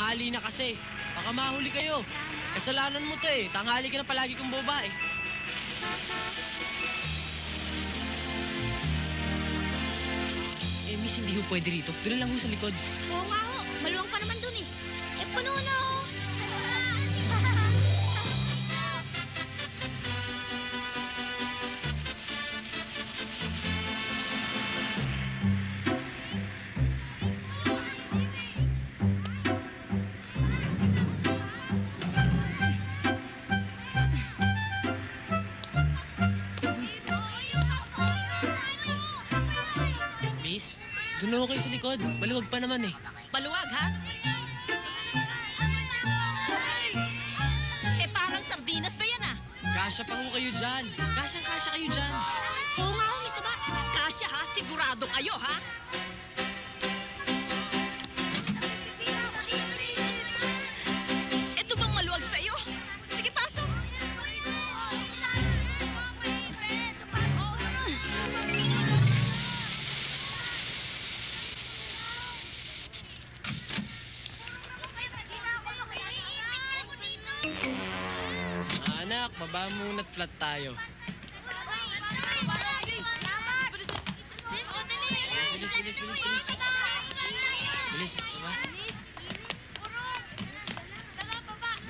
tanghali na kasi. Baka mahuli kayo. Kasalanan mo to eh. Tanghali ka na palagi kong babae. Eh, miss, hindi ho pwede rito. Doon lang ho sa likod. Oo nga ho. Maluwang pa naman dun eh. Eh, puno na ho. Miss, doon na ho kayo sa likod. Maluwag pa naman eh. Maluwag, ha? Eh, parang sardinas na yan, ah. Kasya pa ho kayo dyan. Kasyang-kasya kayo dyan. Oo nga ho, Miss Taba. Kasya, ha? Sigurado kayo, ha? Ito bang maluwag sa'yo? Sige, pasok. Anak, baba muna't flat tayo. Bilis, bilis, bilis, bilis. Bilis, baba.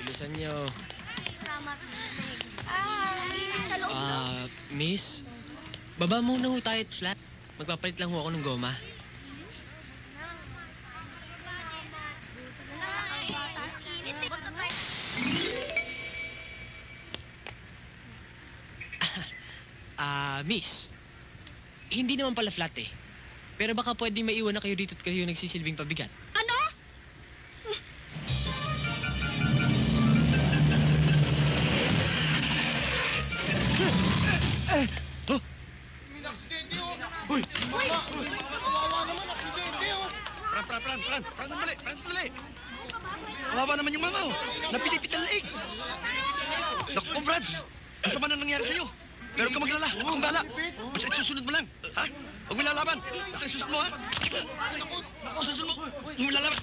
Bilisan nyo. Miss, baba muna ho tayo at flat. Magpapalit lang ho ako ng goma. Miss, hindi naman pala flat eh. Pero baka pwede maiwan na kayo dito at kayo nagsisilbing pabigat. Ano? May aksidente, oh! Uy! Mama! Kawawa naman, aksidente, oh! Fran, sandali! Kawawa naman yung mama, oh. Napilipit ang leeg. Naku, Brad. Ang sama na nangyari sa'yo. Pero huwag ka maglala. Ako ang bahala. Basta isusunod mo lang. Ha? Huwag mo lalaban. Basta isusunod mo, ha? Naku, susunod mo. Huwag mo lalaban.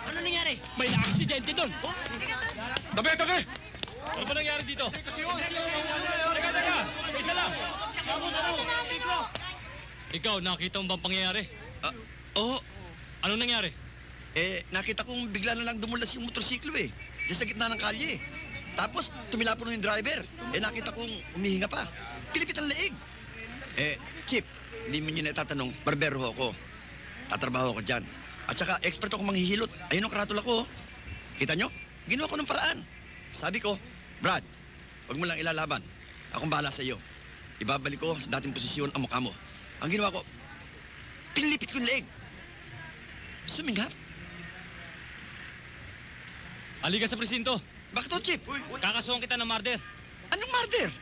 Ano nangyari? May na-aksidente doon. Tabi! Ano ba nangyari dito? Teka. Sa isa lang. Ikaw, nakita mo bang pangyayari? Oo. Anong nangyari? Nakita kong bigla na lang dumulas yung motorsiklo, eh. Diyan sa gitna ng kalye, eh. Tapos, tumilapon yung driver. Nakita kong umihinga pa. Pilipit ang leeg. Chip, hindi mo nyo natatanong, barbero ho ako. Tatrabaho ako dyan. At saka, expert ako manghihilot. Ayun ang karatula ko, oh. Kita nyo? Ginawa ko ng paraan. Sabi ko, Brad, huwag mo lang ilalaban. Akong bahala sa iyo. Ibabalik ko sa dating posisyon ang mukha mo. Ang ginawa ko, pinilipit ko yung leeg. Suminghap. Halika sa presinto. Bakit to, Chip? Kakasuhan kita ng murder. Anong murder?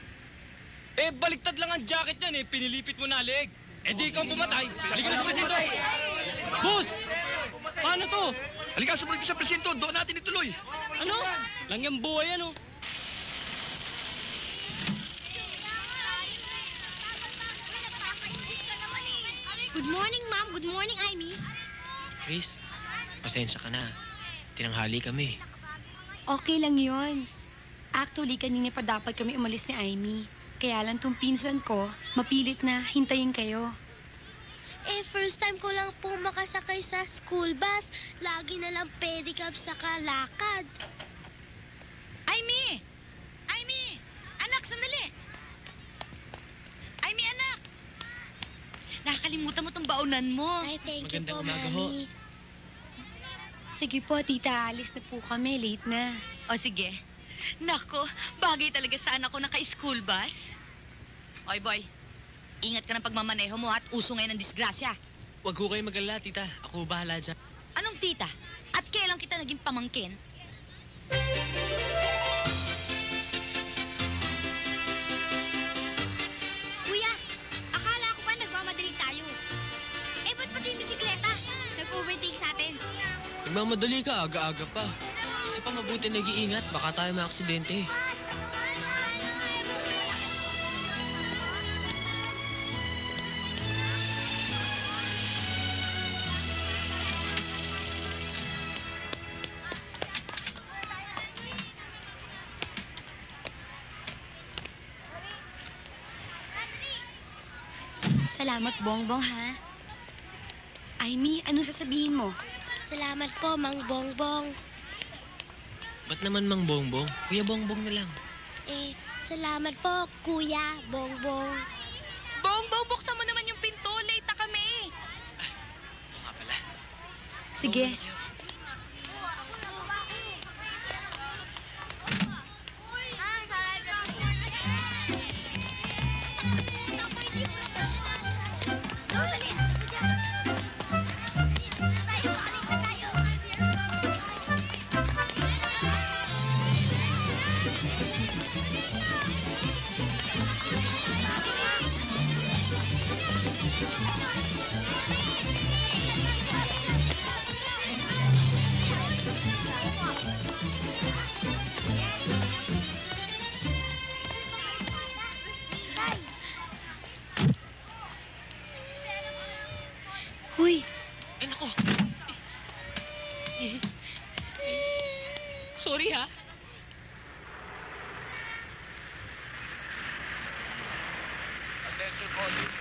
Eh, baliktad lang ang jacket niyan eh. Pinilipit mo na leeg. Eh, di ikaw ang pumatay. Halika na sa presinto. Boss! Paano to? Halika, sumunod ka sa presinto. Doon natin ituloy. Ano? Langyang buhay ano? Good morning, Ma'am. Good morning, Amy. Chris, pasensya ka na. Tinanghali kami. Okay lang yon. Actually, kanina pa dapat kami umalis ni Amy. Kaya lang tong pinsan ko, mapilit na hintayin kayo. Eh, first time ko lang po makasakay sa school bus. Lagi na lang pedicab sa kalakad. Amy! Anak, sandali! Amy, anak! Nakakalimutan mo tong baonan mo. Ay, thank you Magandang po, umaga ho. Mami. Sige po, tita, alis na po kami. Late na. O sige. Nako, bagay talaga sa anak ko naka-school bus. Oy, boy. Ingat ka ng pagmamaneho mo at uso ngayon ng disgrasya. Huwag ho kayo mag-alala, tita. Ako bahala dyan. Anong tita? At kailan kita naging pamangkin? Kuya, akala ko ba nagmamadali tayo? Eh, ba't pati yung bisikleta? Nag-overtake sa atin. Nagmamadali ka, aga-aga pa. Kasi pa mabuti nag-iingat, baka tayo maaksidente. Salamat, Bongbong, ha? Amy, anong sasabihin mo? Salamat po, Mang Bongbong. Ba't naman Mang Bongbong? Kuya Bongbong na lang. Salamat po, Kuya Bongbong. Bongbong, buksan mo naman yung pinto. Late na kami. Oo nga pala. Sige. Huy, Ay, nako. Sorry, ha? Attention all units.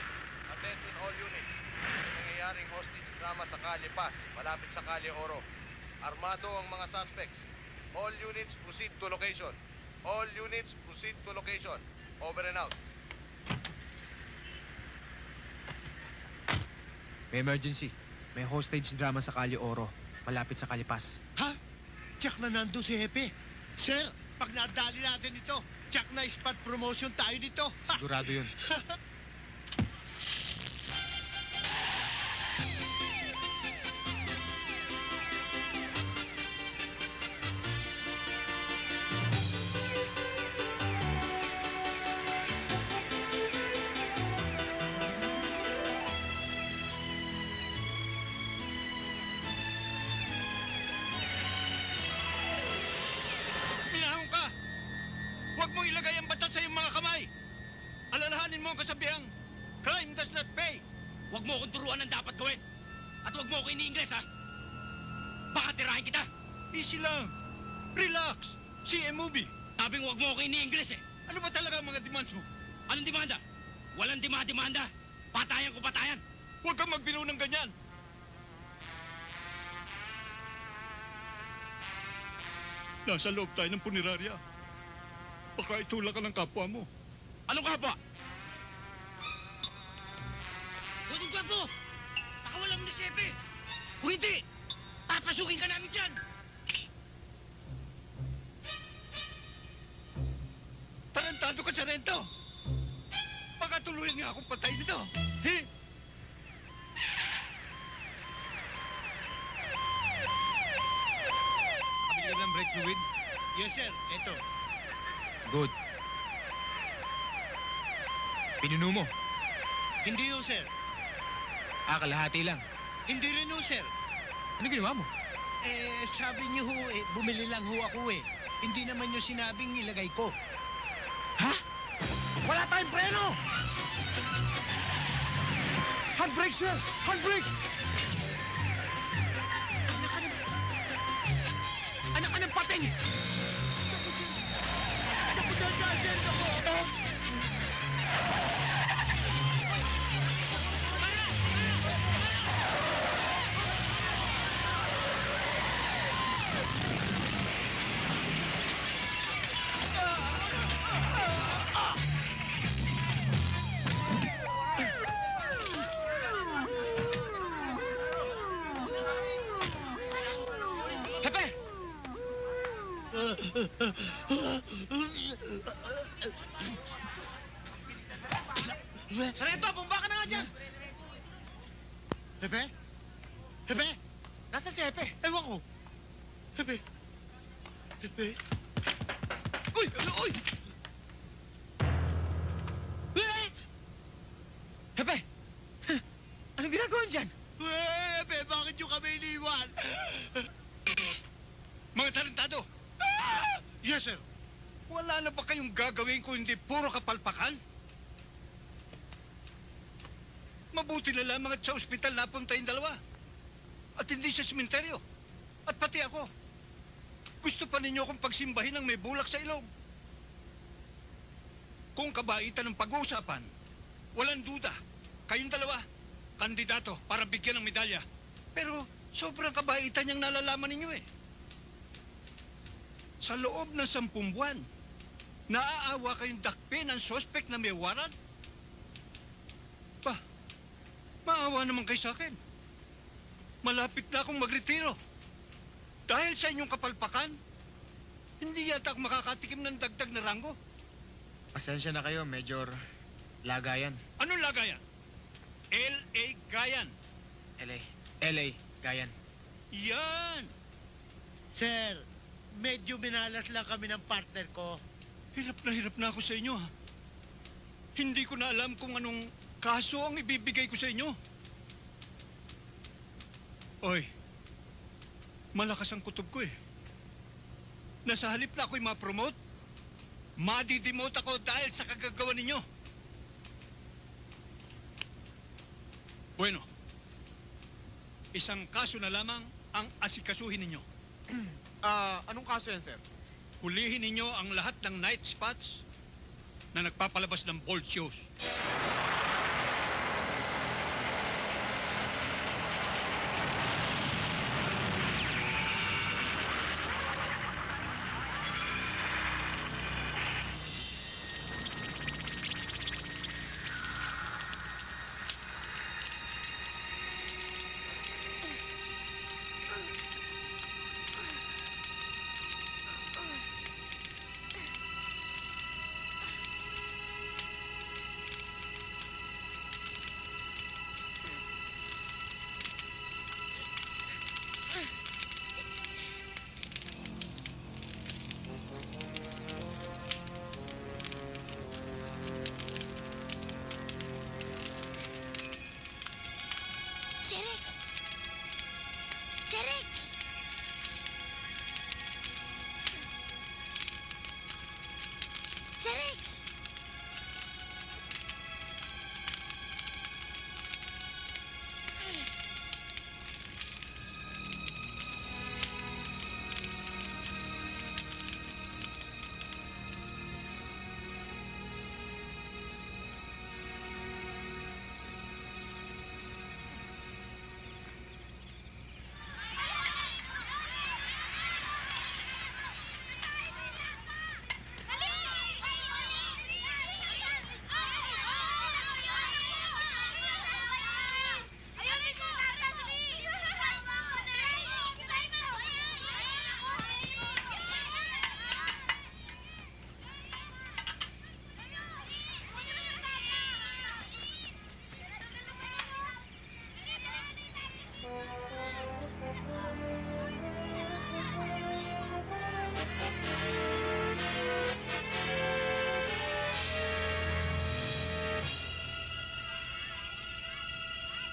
Attention all units. May nangyayaring hostage drama sa Calle Paz, malapit sa Calle Oro. Armado ang mga suspects. All units proceed to location. All units proceed to location. Over and out. May emergency. May hostage drama sa Calle Oro, malapit sa Calle Paz. Ha? Tsak na nando si Hepe. Sir, pag nadali natin ito, tsak na spot promotion tayo dito. Ha? Sigurado yun. Minahon ka! Huwag mong ilagay ang batas sa iyong mga kamay! Alalahanin mo ang kasabihang, crime does not pay! Huwag mo akong turuan ng dapat gawin. At huwag mo ako ini-Ingles, ha? Baka tirahin kita. Easy lang. Relax. See a movie. Sabing huwag mo ako ini-Ingles, eh. Ano ba talaga ang mga demands mo? Anong demanda? Walang demanda. Patayan ko patayan. Huwag kang magbiro ng ganyan. Nasa loob tayo ng punerarya. Baka itulak ka ng kapwa mo. Anong kapwa? Huwag ka po! Baka walang nasipi! Kung hindi, papasukin ka namin dyan! Tarantado ka sa rento. Baka tuluyan nga akong patay nito. He? Kabili ka ng brake fluid? Yes, sir. Ito. Good. Pinuno mo? Hindi ho, sir. Kalahati lang. Hindi rin ho, sir. Ano ginawa mo? Sabi niyo ho, bumili lang ho ako eh. Hindi naman niyo sinabing ilagay ko. Wala tayong preno! Handbrake, sir! Handbrake! Anak ka ng pating! Pepe! Sarento, bumba ka na nga dyan! Hepe? Hepe? Nasa si Pepe? Ewan ko. Hepe? Hepe? Uy! Uy! Eh! Pepe! Anong ginagawa dyan? Hepe, bakit niyo kami iniwan? Mga tarantado! Yes, sir. Wala na ba kayong gagawin kung hindi puro kapalpakan? Mabuti na lamang at sa ospital napunta yung dalawa. At hindi sa sementeryo. At pati ako. Gusto pa ninyo akong pagsimbahin ng may bulak sa ilong. Kung kabaitan ng pag-uusapan, walang duda. kayong dalawa, kandidato para bigyan ng medalya. Pero sobrang kabaitan niyang nalalaman ninyo eh. Sa loob ng 10 buwan, naaawa kayong dakpin ang suspect na may warrant? Ba, maawa naman kayo sa akin. Malapit na akong magretiro. Dahil sa inyong kapalpakan, hindi yata ako makakatikim ng dagdag na ranggo. Pasensya na kayo, Major Lagayan. Anong lagayan? L.A. Gayan. LA, Gayan. Yan! Sir, medyo minalas lang kami ng partner ko. Hirap na ako sa inyo, ha? Hindi ko na alam kung anong kaso ang ibibigay ko sa inyo. Oy, malakas ang kutob ko eh. Nasa halip na ako'y ma-promote, madidemote ako dahil sa kagagawa ninyo. Bueno, isang kaso na lamang ang asikasuhin ninyo. Anong kaso yan, sir? Hulihin ninyo ang lahat ng night spots na nagpapalabas ng bold shows. Si Rex! Si Rex! Si Rex!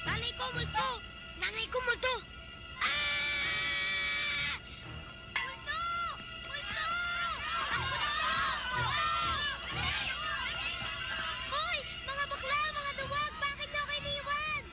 Nanay ko, multo! Nanay ko, multo! Ah! Multo! Multo! Hoy! Mga bakla! Mga duwag! Bakit nyo kayo iniwan?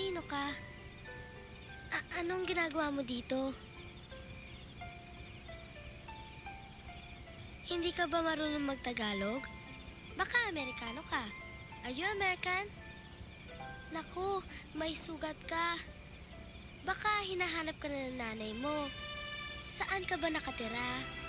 Sino ka? Anong ginagawa mo dito? Hindi ka ba marunong magtagalog? Baka Amerikano ka. Are you American? Naku, may sugat ka. Baka hinahanap ka na ng nanay mo. Saan ka ba nakatira?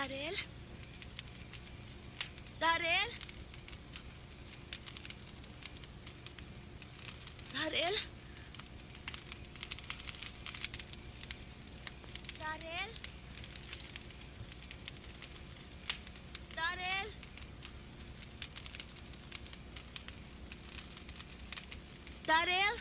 Darrell? Darrell? Darrell? Darrell? Darrell? Darrell?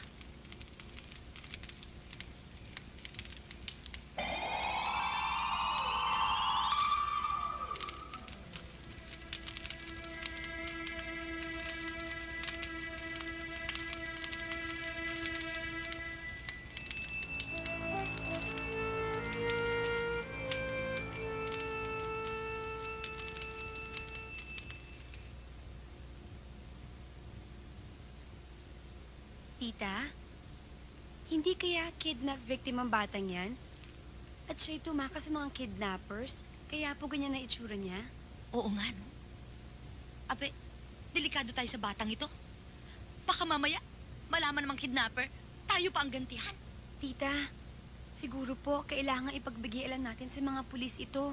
Tita, hindi kaya kidnap victim ang batang yan? At siya'y tumakas sa mga kidnappers, kaya po ganyan na itsura niya? Oo nga, no? Abe, delikado tayo sa batang ito. Baka mamaya, malaman namang kidnapper, tayo pa ang gantihan. Tita, siguro po kailangan ipagbigyan natin sa mga pulis ito.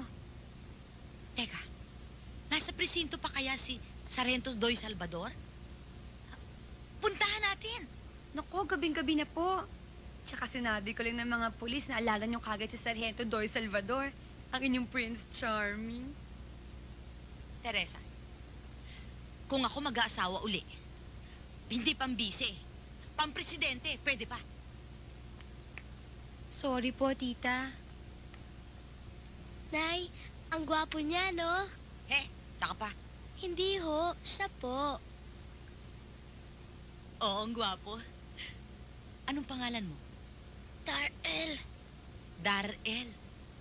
Teka, nasa presinto pa kaya si Sargento Doy Salvador? Puntahan natin. Naku, gabing-gabi na po. Tsaka sinabi ko lang ng mga pulis na alala niyo kagad si Sargento Doy Salvador, ang inyong Prince Charming. Teresa, kung ako mag-aasawa uli, hindi pambise, pampresidente, pwede pa. Sorry po, tita. Nay, ang gwapo niya, no? Saka pa. Hindi ho, siya po. Oo, ang gwapo. Anong pangalan mo? Darrell. Darrell.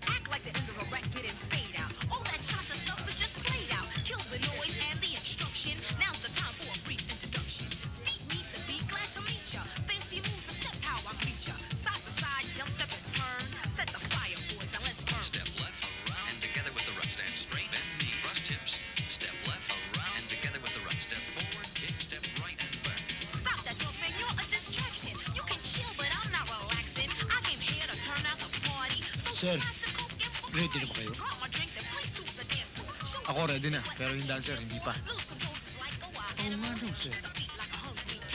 Act like the end of a record and fade out. All that cha-cha stuff is just played out. Kill the noise and the instruction. Now's the time for a brief introduction. Feet meet the beat, glad to meet ya. Fancy moves and steps, how I greet ya. Side to side, jump, step and turn. Set the fire, boys, now let's burn. Step left, around, and together with the right. Stand straight, bend knee, brush tips. Step left, around, and together with the right. Step forward, kick, step right, and back. Stop that jump, man, you're a distraction. You can chill, but I'm not relaxing. I came here to turn out the party. Sir, ready na ba kayo? Ako ready na, pero yung dancer hindi pa. Oo nga no, sir.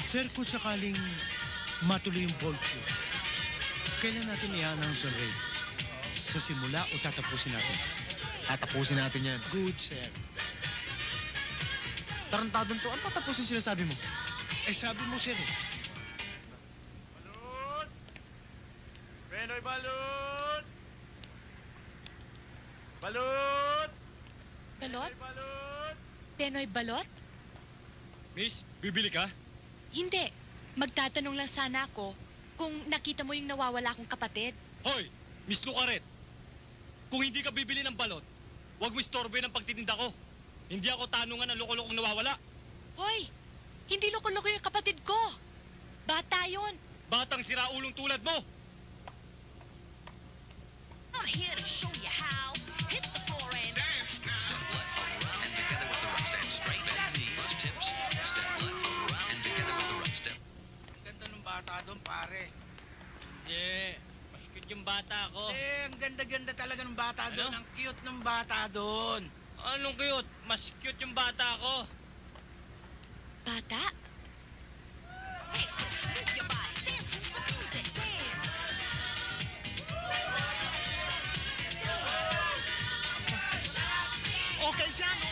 Sir, kung sakaling matuloy yung vulture, kailan natin i-announce ang raid? Sa simula o tatapusin natin? Tatapusin natin yan. Good, sir. Tarantadon to, ano tatapusin sinasabi mo? Eh, sabi mo, sir, eh. Penoy Balut! Balut! Balot? Balut! Penoy balot? Miss, bibili ka? Hindi. Magtatanong lang sana ako kung nakita mo yung nawawala kong kapatid. Hoy, Miss Lucaret! Kung hindi ka bibili ng balot, huwag mo istorbo ng pagtitinda ko. Hindi ako tanungan ng loko-lokong nawawala. Hoy! Hindi loko-loko yung kapatid ko! Bata yun! Batang siraulong tulad mo! I'm here to show you how. Hit the floor and dance now. Step left, around, and together with the right. Stand straight, bend knee, brush tips. Step left, around, and together with the right. Step. Ganda ng bata doon, pare. Hindi, mas cute yung bata ko. Ang ganda-ganda talaga ng bata doon. Ano? Ang cute ng bata doon. Anong cute? Mas cute yung bata ko. Bata? Hey, move your body. Dance to the music. Dance. Okay siya, no?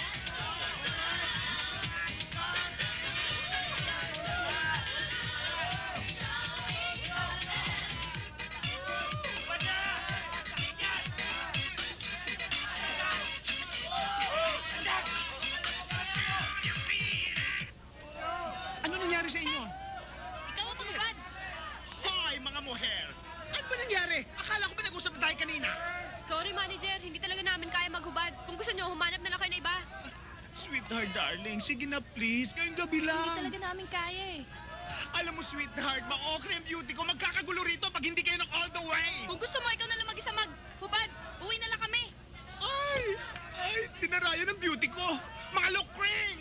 Ano nangyari sa inyo? Ikaw ang tumupad. Hoy, mga muher! Ano ba nangyari? Akala ko ba nag-usap na tayo kanina? Sorry, manager. Hindi talaga namin kaya maghubad. Kung gusto nyo, humanap na lang kayo na iba. Sweetheart, darling. Sige na, please. Ngayong gabi lang. namin kaya eh. Alam mo, sweetheart, ma-okra yung beauty ko. Magkakagulo rito pag hindi kayo ng all the way. Kung gusto mo, ikaw na lang mag-isa maghubad. Uwi na lang kami. Ay, tinarayan ng beauty ko. Mga lukring!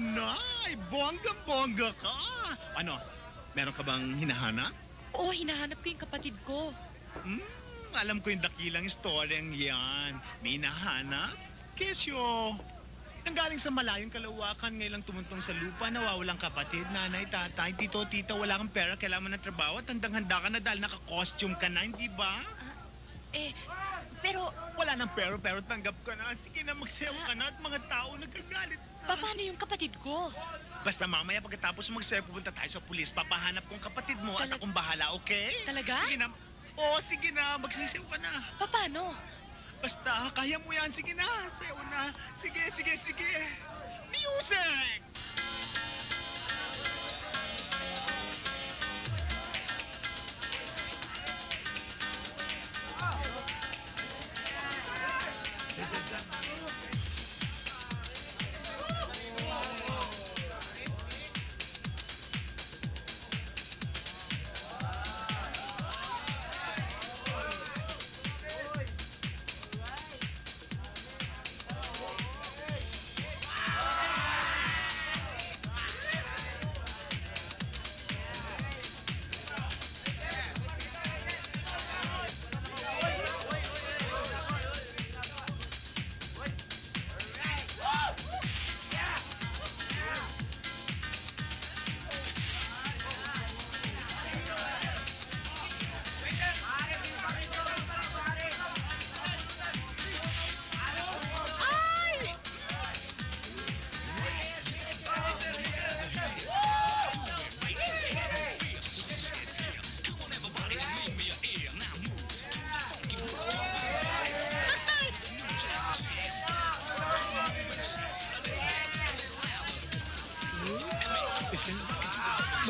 Nanay, bonggang-bongga ka. Ano, meron ka bang hinahanap? Oo, hinahanap ko yung kapatid ko. Alam ko yung dakilang istoryang yan. May hinahanap? Kesyo. Nanggaling sa malayong kalawakan, ngayon lang tumuntong sa lupa, nawawalang kapatid, nanay, tatay, tito, tita, wala kang pera, kailangan mo ng trabaho, at handang-handa ka na dahil naka-costume ka na, hindi ba? Pero... Wala nang pero tanggap ka na. Sige na, magsayaw ka na at mga tao nagagalit na. Paano yung kapatid ko? Basta mamaya pagkatapos magsayaw, pupunta tayo sa pulis, papahanap kong kapatid mo at akong bahala, okay? Talaga? Sige na. Oo, sige na, magsasayaw ka na. Paano? Basta, kaya mo yan. Sige na, sayaw na. Sige. Music!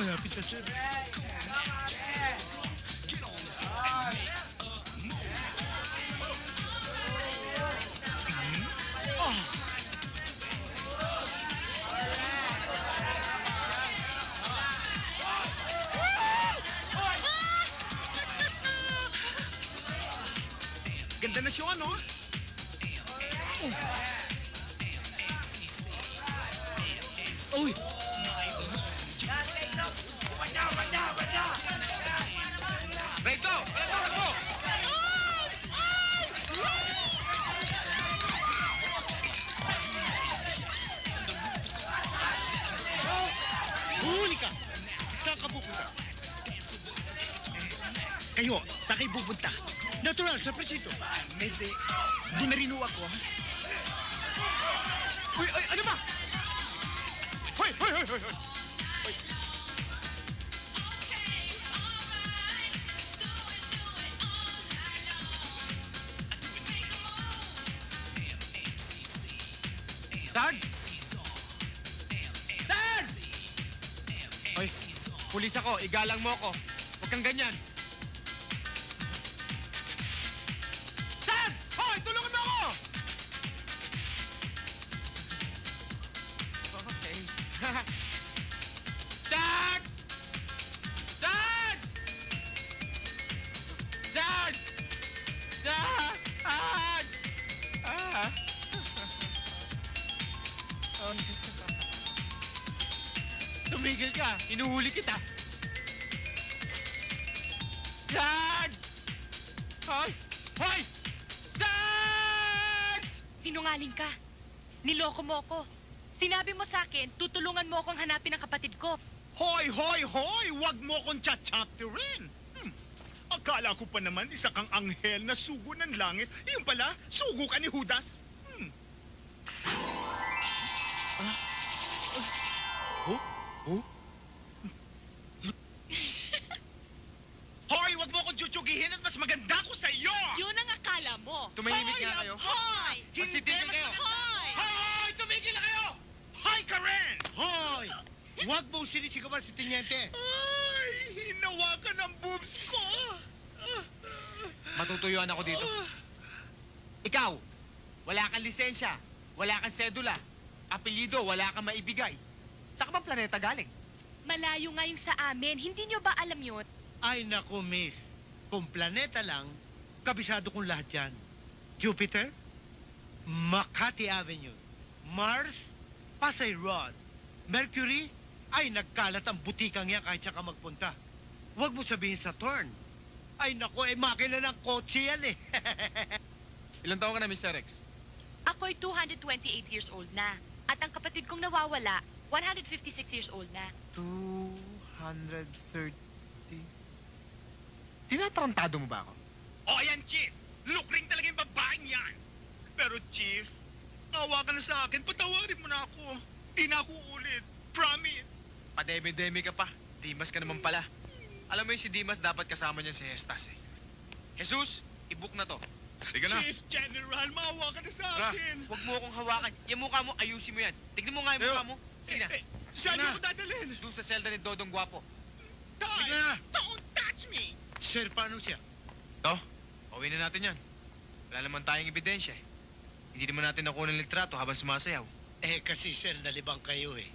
Malapit na, sir. Ganda na siya, ano? Uy! Recto! Recto! Huli ka! Saan ka pupunta? Kayo, saan kayo pupunta? Natural, sa presinto. Hindi. Doon na rin ho ako. Uy, ano ba? Hoy! Dad! Dad! Hoy, pulis ako. Igalang mo ako. Huwag kang ganyan. Dad! Hoy, tulungan mo ako! Okay. Dad! Dad! Dad! Dad! Dad! Ah! Tumigil ka! Inuhuli kita! Dad! Hoy! Hoy! Dad! Sinungaling ka. Niloko mo ako. Sinabi mo sa akin, tutulungan mo akong hanapin ang kapatid ko. Hoy! Huwag mo akong tsa-chapterin! Akala ko pa naman isa kang anghel na sugo ng langit. Yung pala, sugo ka ni Judas. Hoy! Huwag mo akong tsutsugin at mas maganda ko sa iyo! Yun ang akala mo. Tumahimik nga kayo. Hoy! Magsitigil kayo. Hoy! Hoy! Tumigil na kayo! Hoy, Karen! Hoy! Huwag mong sinisigawan si Tiniente. Ay! Hinawakan ang boobs ko! Matutuyuan ako dito. Ikaw, wala kang lisensya, wala kang sedula, apelyido, wala kang maibigay. Saan ka bang planeta galing? Malayo nga yung sa amin. Hindi nyo ba alam yun? Ay, naku, miss. Kung planeta lang, kabisado kong lahat yan. Jupiter, Makati Avenue, Mars, Pasay Road, Mercury? Ay, nagkalat ang butikang yan kahit siya ka magpunta. Huwag mo sabihin Saturn. Ay, naku, makina ng kotse yan eh. Ilang taon ka na, Mr. Rex? Ako'y 228 years old na. At ang kapatid kong nawawala, 156 years old na. 230... Tinatarantado mo ba ako? O, ayan, Chief. Lukring talaga yung babaeng yan. Pero, Chief, awa ka na sa akin. Patawarin mo na ako. Di na ako ulit. Promise. Pademi-demi ka pa. Dimas ka naman pala. Alam mo yung si Dimas dapat kasama niya si Hestas eh. Jesus, i-book na to. Sige na. Chief General, maawa ka na sa Ra, akin. huwag mo akong hawakan. Yung mukha mo, ayusin mo yan. Tignan mo nga yung mukha mo. Sige na. Saan niyo ko dadalhin? Doon sa selda ni Dodong Gwapo. Tay, Sige na. don't touch me. Sir, paano siya? To, pauwi na natin yan. Wala naman tayong ebidensya eh. Hindi naman natin nakuha ng litrato habang sumasayaw. Eh, kasi sir, nalibang kayo eh.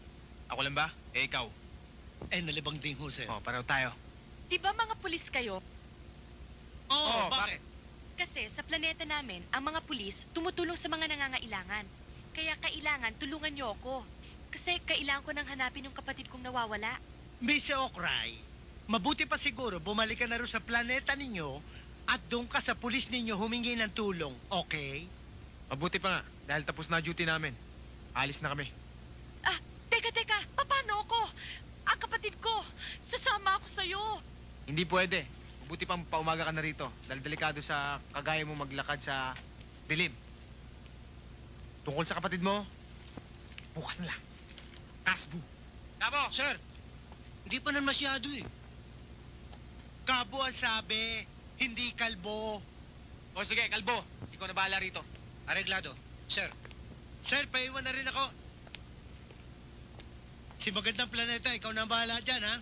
Ako lang ba? Eh, ikaw. Eh, nalibang din ho, sir. Oh, pareho tayo. Di ba mga pulis kayo? Oo, bakit? Kasi sa planeta namin, ang mga pulis tumutulong sa mga nangangailangan. Kaya kailangan tulungan niyo ako. Kasi kailangan ko nang hanapin yung kapatid kong nawawala. Miss Okray, mabuti pa siguro bumalik ka na rin sa planeta ninyo at doon ka sa pulis ninyo humingi ng tulong, okay? Mabuti pa nga, dahil tapos na duty namin. Alis na kami. Ah, teka, paano ako? Ang kapatid ko, sasama ako sa'yo. Hindi pwede. Mabuti pang paumaga ka na rito. Dahil delikado sa kagaya mo maglakad sa dilim. Tungkol sa kapatid mo, bukas na lang. Kasbu. Kabo! Sir, hindi pa naman masyado eh. Kabo ang sabi, hindi kalbo. O sige, kalbo. Ikaw na bahala rito. Areglado. Sir. Sir, paiwan na rin ako. Si Magandang Planeta, ikaw na ang bahala dyan, ha?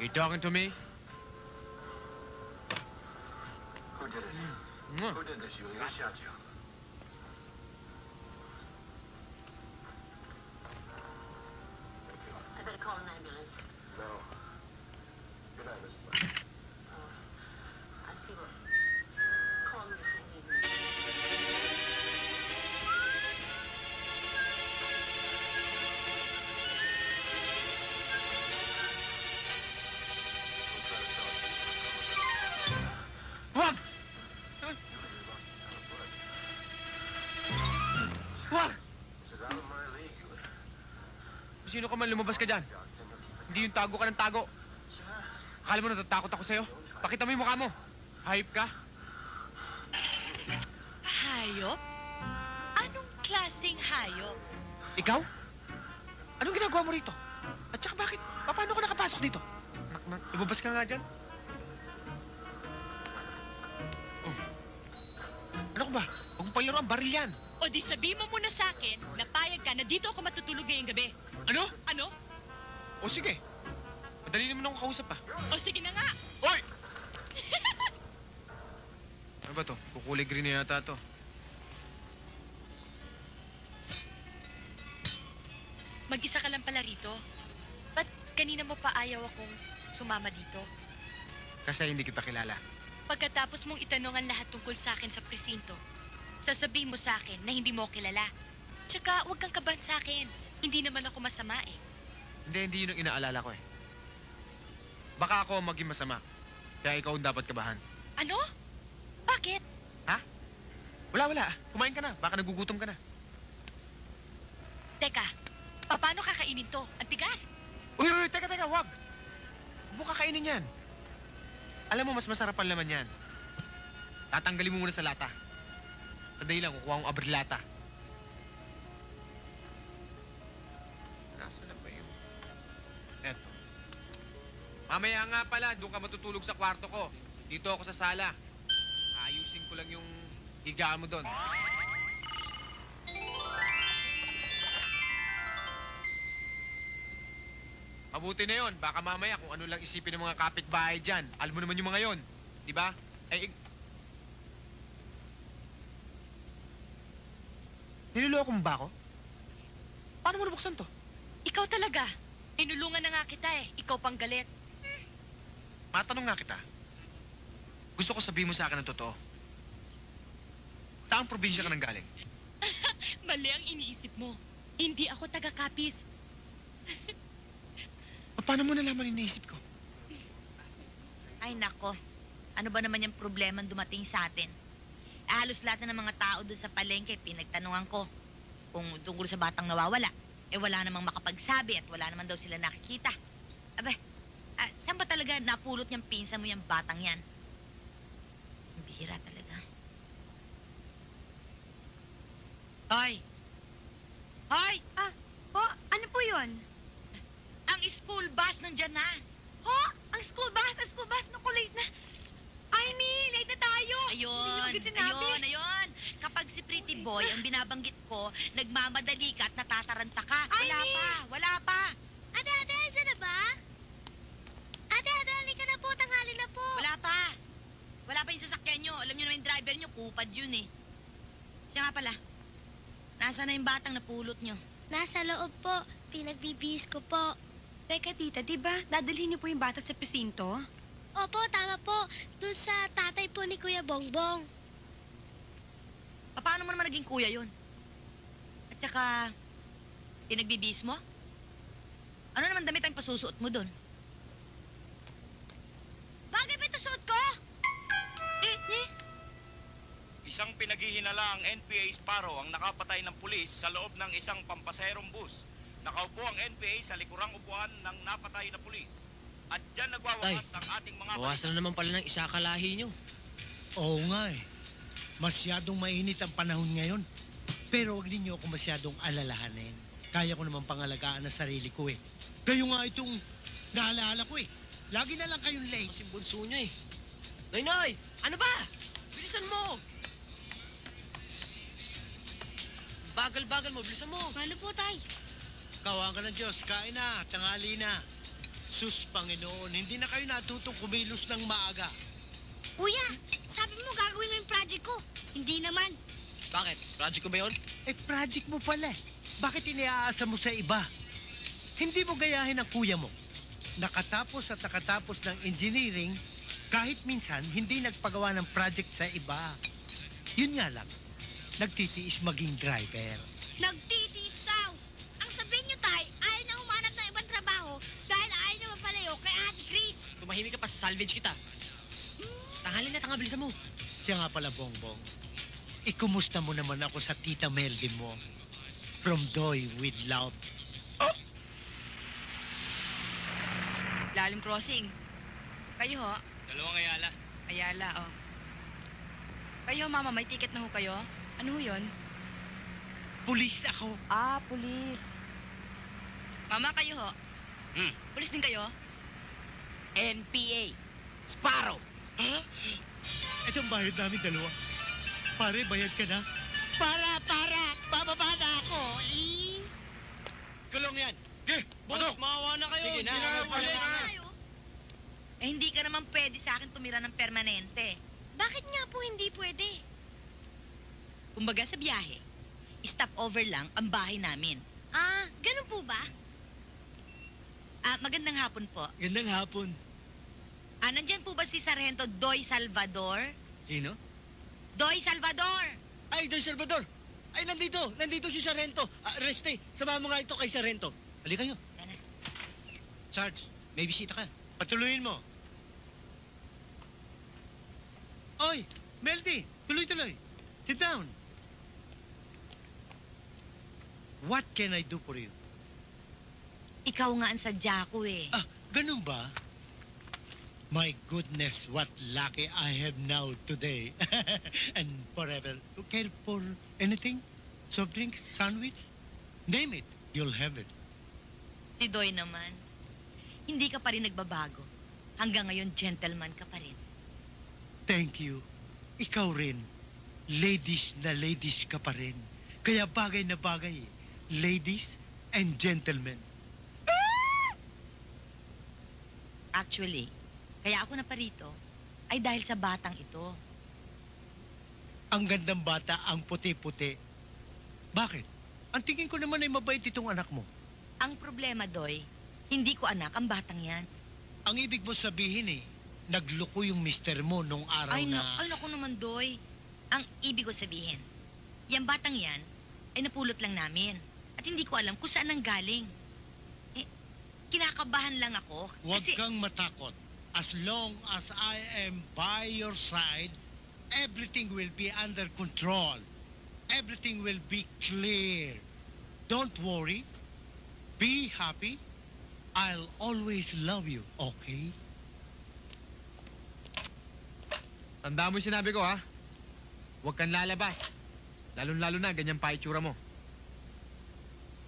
You talking to me? Who did it? Mwah. Who did this, you? Who shot you? I better call an ambulance. No. Good night, Mrs. Black. I see what. Call me if you need me. Wag! Wag! This is out of my league. Kung sino ka man, lumabas ka dyan. Hindi yung tago ka ng tago. Akala mo natatakot ako sa'yo? Pakita mo yung mukha mo. Hayop ka. Hayop? Anong klaseng hayop? Ikaw? Anong ginagawa mo rito? At saka bakit? Paano ka nakapasok dito? Lumabas ka nga dyan. Oh. Ano ka ba? Huwag mo palaro ang baril yan. O di sabihin mo muna sa akin na payag ka na dito ako matutulog ngayong gabi. Ano? Ano? O sige. Madali naman akong kausap pa. O sige na nga. Hoy! Ano ba to? Kukulay green na yata to. Mag-isa ka lang pala rito. Ba't kanina mo pa ayaw akong sumama dito? Kasi hindi kita kilala. Pagkatapos mong itanong ang lahat tungkol sa akin sa presinto, sasabihin mo sa akin na hindi mo ako kilala. Tsaka huwag kang kabahan sa akin. Hindi naman ako masama eh. Hindi yun ang inaalala ko eh. Baka ako ang maging masama. Kaya ikaw ang dapat kabahan. Ano? Bakit? Wala. Kumain ka na. Baka nagugutom ka na. Teka, paano kakainin to? Ang tigas. Uy, teka, wag. Huwag mo kakainin yan. Alam mo, mas masarap ang laman yan. Tatanggalin mo muna sa lata. Sandali lang, kukuha akong abrilata. Nasaan na ba yun? Eto. Mamaya nga pala, doon ka matutulog sa kwarto ko. Dito ako sa sala. Ayusin ko lang yung higaan mo doon. Mabuti na yon. Baka mamaya kung ano lang isipin ng mga kapitbahay dyan. Alam mo naman yung mga yon. Di ba? Niloloko mo ba ako? Paano mo nabuksan to? Ikaw talaga. Tinulungan na nga kita eh. Ikaw pang galit. Matanong nga kita. Gusto ko sabihin mo sa akin ang totoo. Saang probinsya ka nang galing? Mali ang iniisip mo. Hindi ako taga-Capiz. Paano mo nalaman iniisip ko? Ay nako, ano ba naman yung problema dumating sa atin? Halos lahat na ng mga tao doon sa palengke, pinagtanungan ko kung tungkol sa batang nawawala. Wala namang makapagsabi at wala naman daw sila nakikita. Abe, saan ba talaga napulot niyang pinsan mo yung batang yan? Ang bihira talaga. Hoy! Hoy! Ano po yun? Ang school bus nandyan na. Ho? Ang school bus? Naku, late na. Amy, late na tayo. Ayun. Kapag si Pretty Boy ang binabanggit ko, nagmamadali ka at natataranta ka. Wala pa. Ate, andyan na ba? Ate, halika na po. Tanghali na po. Wala pa yung sasakyan nyo. Alam nyo naman yung driver nyo, kupad yun eh. Siya nga pala, nasaan na yung batang napulot nyo? Nasa loob po. Pinagbibihis ko po. Teka, tita, di ba dadalhin niyo po yung bata sa presinto? Opo, tama po. Doon sa tatay po ni Kuya Bongbong. Paano mo naman naging kuya yun? At saka, pinagbibihis mo? Ano naman damit ang pasusuot mo doon? Bagay ba ito suot ko? Isang pinaghihinalaang NPA Sparrow ang nakapatay ng pulis sa loob ng isang pampasaherong bus. Nakaupo ang NPA sa likurang upuan ng napatay na pulis. At dyan nagwawakas ang ating mga... Bawasan na naman pala ng isa kalahi nyo. Oo nga eh. Masyadong mainit ang panahon ngayon. Pero huwag ninyo ako masyadong alalahanin. Kaya ko naman pangalagaan ang sarili ko eh. Kayo nga itong naalala ko eh. Lagi na lang kayong late. Kasi bunso nyo eh. Noy! Ano ba? Bilisan mo! Bagal-bagal mo, bilisan mo. Ano po, tay? Kawa ka ng Diyos, kain na, tanghali na. Sus, Panginoon, hindi na kayo natutong kumilos ng maaga. Kuya, sabi mo gagawin mo yung project ko. Hindi naman. Bakit? Project ko ba yun? Project mo pala eh. Bakit iniaasa mo sa iba? Hindi mo gayahin ang kuya mo. Nakatapos at nakatapos ng engineering, kahit minsan hindi nagpagawa ng project sa iba. Yun nga lang, nagtitiis maging driver. Nagtitiis daw. Ang sabihin nyo, tay, ayaw niya umanap ng ibang trabaho dahil ayaw niya mapalayo kay Ate Chris. Tumahimik ka pa, salvage kita. Tanghali na, bilisan mo. Siya nga pala, Bongbong. Ikumusta mo naman ako sa tita Meldy mo. From Doy with Love. Lalim crossing. Kayo ho? Dalawang ayala. Ayala, oh. Kayo, mama, may ticket na ho kayo? Ano ho yun? Pulis ako. Pulis. Mama, kayo ho? Pulis din kayo? NPA. Sparrow. Itong bayad namin dalawa. Pare, bayad ka na? Para! Bababa na ako! Kulong yan! Boss, maawa na kayo. Sige na, Hindi ka naman pwede sa akin tumira ng permanente. Bakit nga po hindi pwede? Kumbaga sa biyahe, stop over lang ang bahay namin. Ganun po ba? Magandang hapon po. Gandang hapon. Nandyan po ba si Sargento Doy Salvador? Sino? Doy Salvador! Ay, Doy Salvador! Ay, nandito si Sargento. Reste, sama mo nga ito kay Sargento. Halika kayo. Sarge, may bisita ka. Patuloyin mo. Oy, Meldy, tuloy-tuloy. Sit down. What can I do for you? Ikaw nga ang sadya ko eh. Ah, ganun ba? My goodness, what lucky I have now today. And forever. You care for anything? Soft drinks, sandwich? Name it, you'll have it. Si Doy naman, hindi ka pa rin nagbabago. Hanggang ngayon, gentleman ka pa rin. Thank you. Ikaw rin. Ladies na ladies ka pa rin. Kaya bagay na bagay eh. Ladies and gentlemen. Actually, kaya ako na parito ay dahil sa batang ito. Ang gandang bata, ang puti-puti. Bakit? Ang tingin ko naman ay mabait itong anak mo. Ang problema, Doy, hindi ko anak ang batang yan. Ang ibig mo sabihin eh, nagluko yung mister mo nung araw Ay, na... ay naku naman, Doy. Ang ibig ko sabihin, yung batang yan ay napulot lang namin. At hindi ko alam kung saan ang galing. Eh, kinakabahan lang ako. Huwag Kasi... kang matakot. As long as I am by your side, everything will be under control. Everything will be clear. Don't worry. Be happy. I'll always love you, okay? Tandaan mo yung sinabi ko, ha? Huwag kang lalabas. Lalo-lalo na, ganyan pa itsura mo.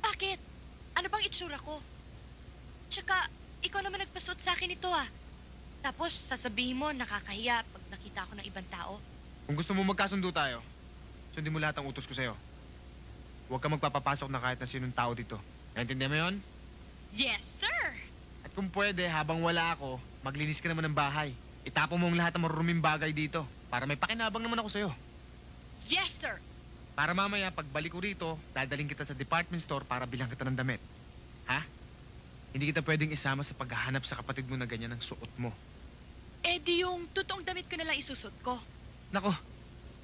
Bakit? Ano bang itsura ko? Tsaka, ikaw naman nagpasuot sa akin ito ah. Tapos, sasabihin mo, nakakahiya pag nakita ako ng ibang tao. Kung gusto mo magkasundo tayo, sundin mo lahat ng utos ko sa'yo. Huwag kang magpapapasok na kahit na sinong tao dito. Naintindihan mo yun? Yes, sir! At kung pwede, habang wala ako, maglinis ka naman ng bahay. Itapon mo ang lahat ng maruruming bagay dito para may pakinabang naman ako sa'yo. Yes, sir! Para mamaya, pagbalik ko rito, dadaling kita sa department store para bilang kita ng damit. Ha? Hindi kita pwedeng isama sa paghahanap sa kapatid mo na ganyan ang suot mo. Eh di yung totoong damit ko na lang isusot ko. Nako,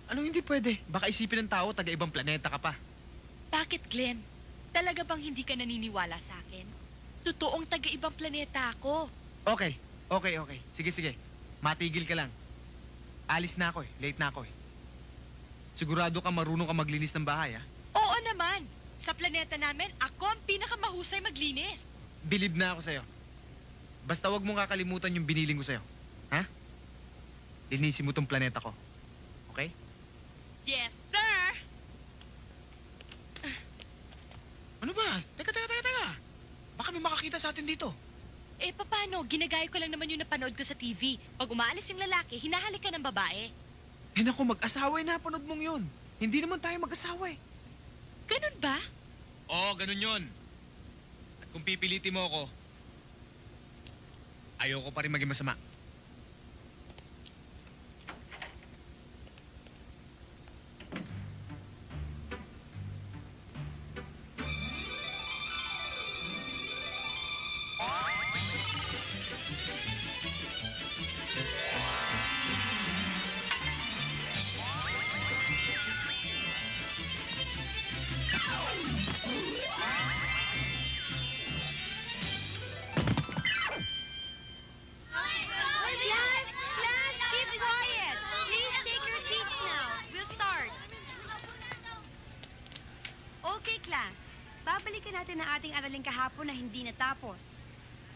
anong hindi pwede? Baka isipin ng tao, taga-ibang planeta ka pa. Bakit, Glenn? Talaga bang hindi ka naniniwala sa akin? Totoong taga-ibang planeta ako. Okay. Sige. Matigil ka lang. Alis na ako eh. Late na ako eh. Sigurado ka marunong ka maglinis ng bahay, ha? Oo naman. Sa planeta namin, ako ang pinakamahusay maglinis. Bilib na ako sa'yo. Basta wag mong kakalimutan yung biniling ko sa'yo. Ha? Linisin mo tong planeta ko. Okay? Yes, sir! Ano ba? Teka. Baka may makakita sa atin dito. Eh, paano? Ginagaya ko lang naman yung napanood ko sa TV. Pag umaalis yung lalaki, hinahalik ka ng babae. Eh naku, mag-asawa na panood mong yun. Hindi naman tayo mag-asawa eh. Ganun ba? Oo, ganun yun. At kung pipilitin mo ako, ayoko pa rin maging masama. Babalikan natin ang ating araling kahapon na hindi natapos.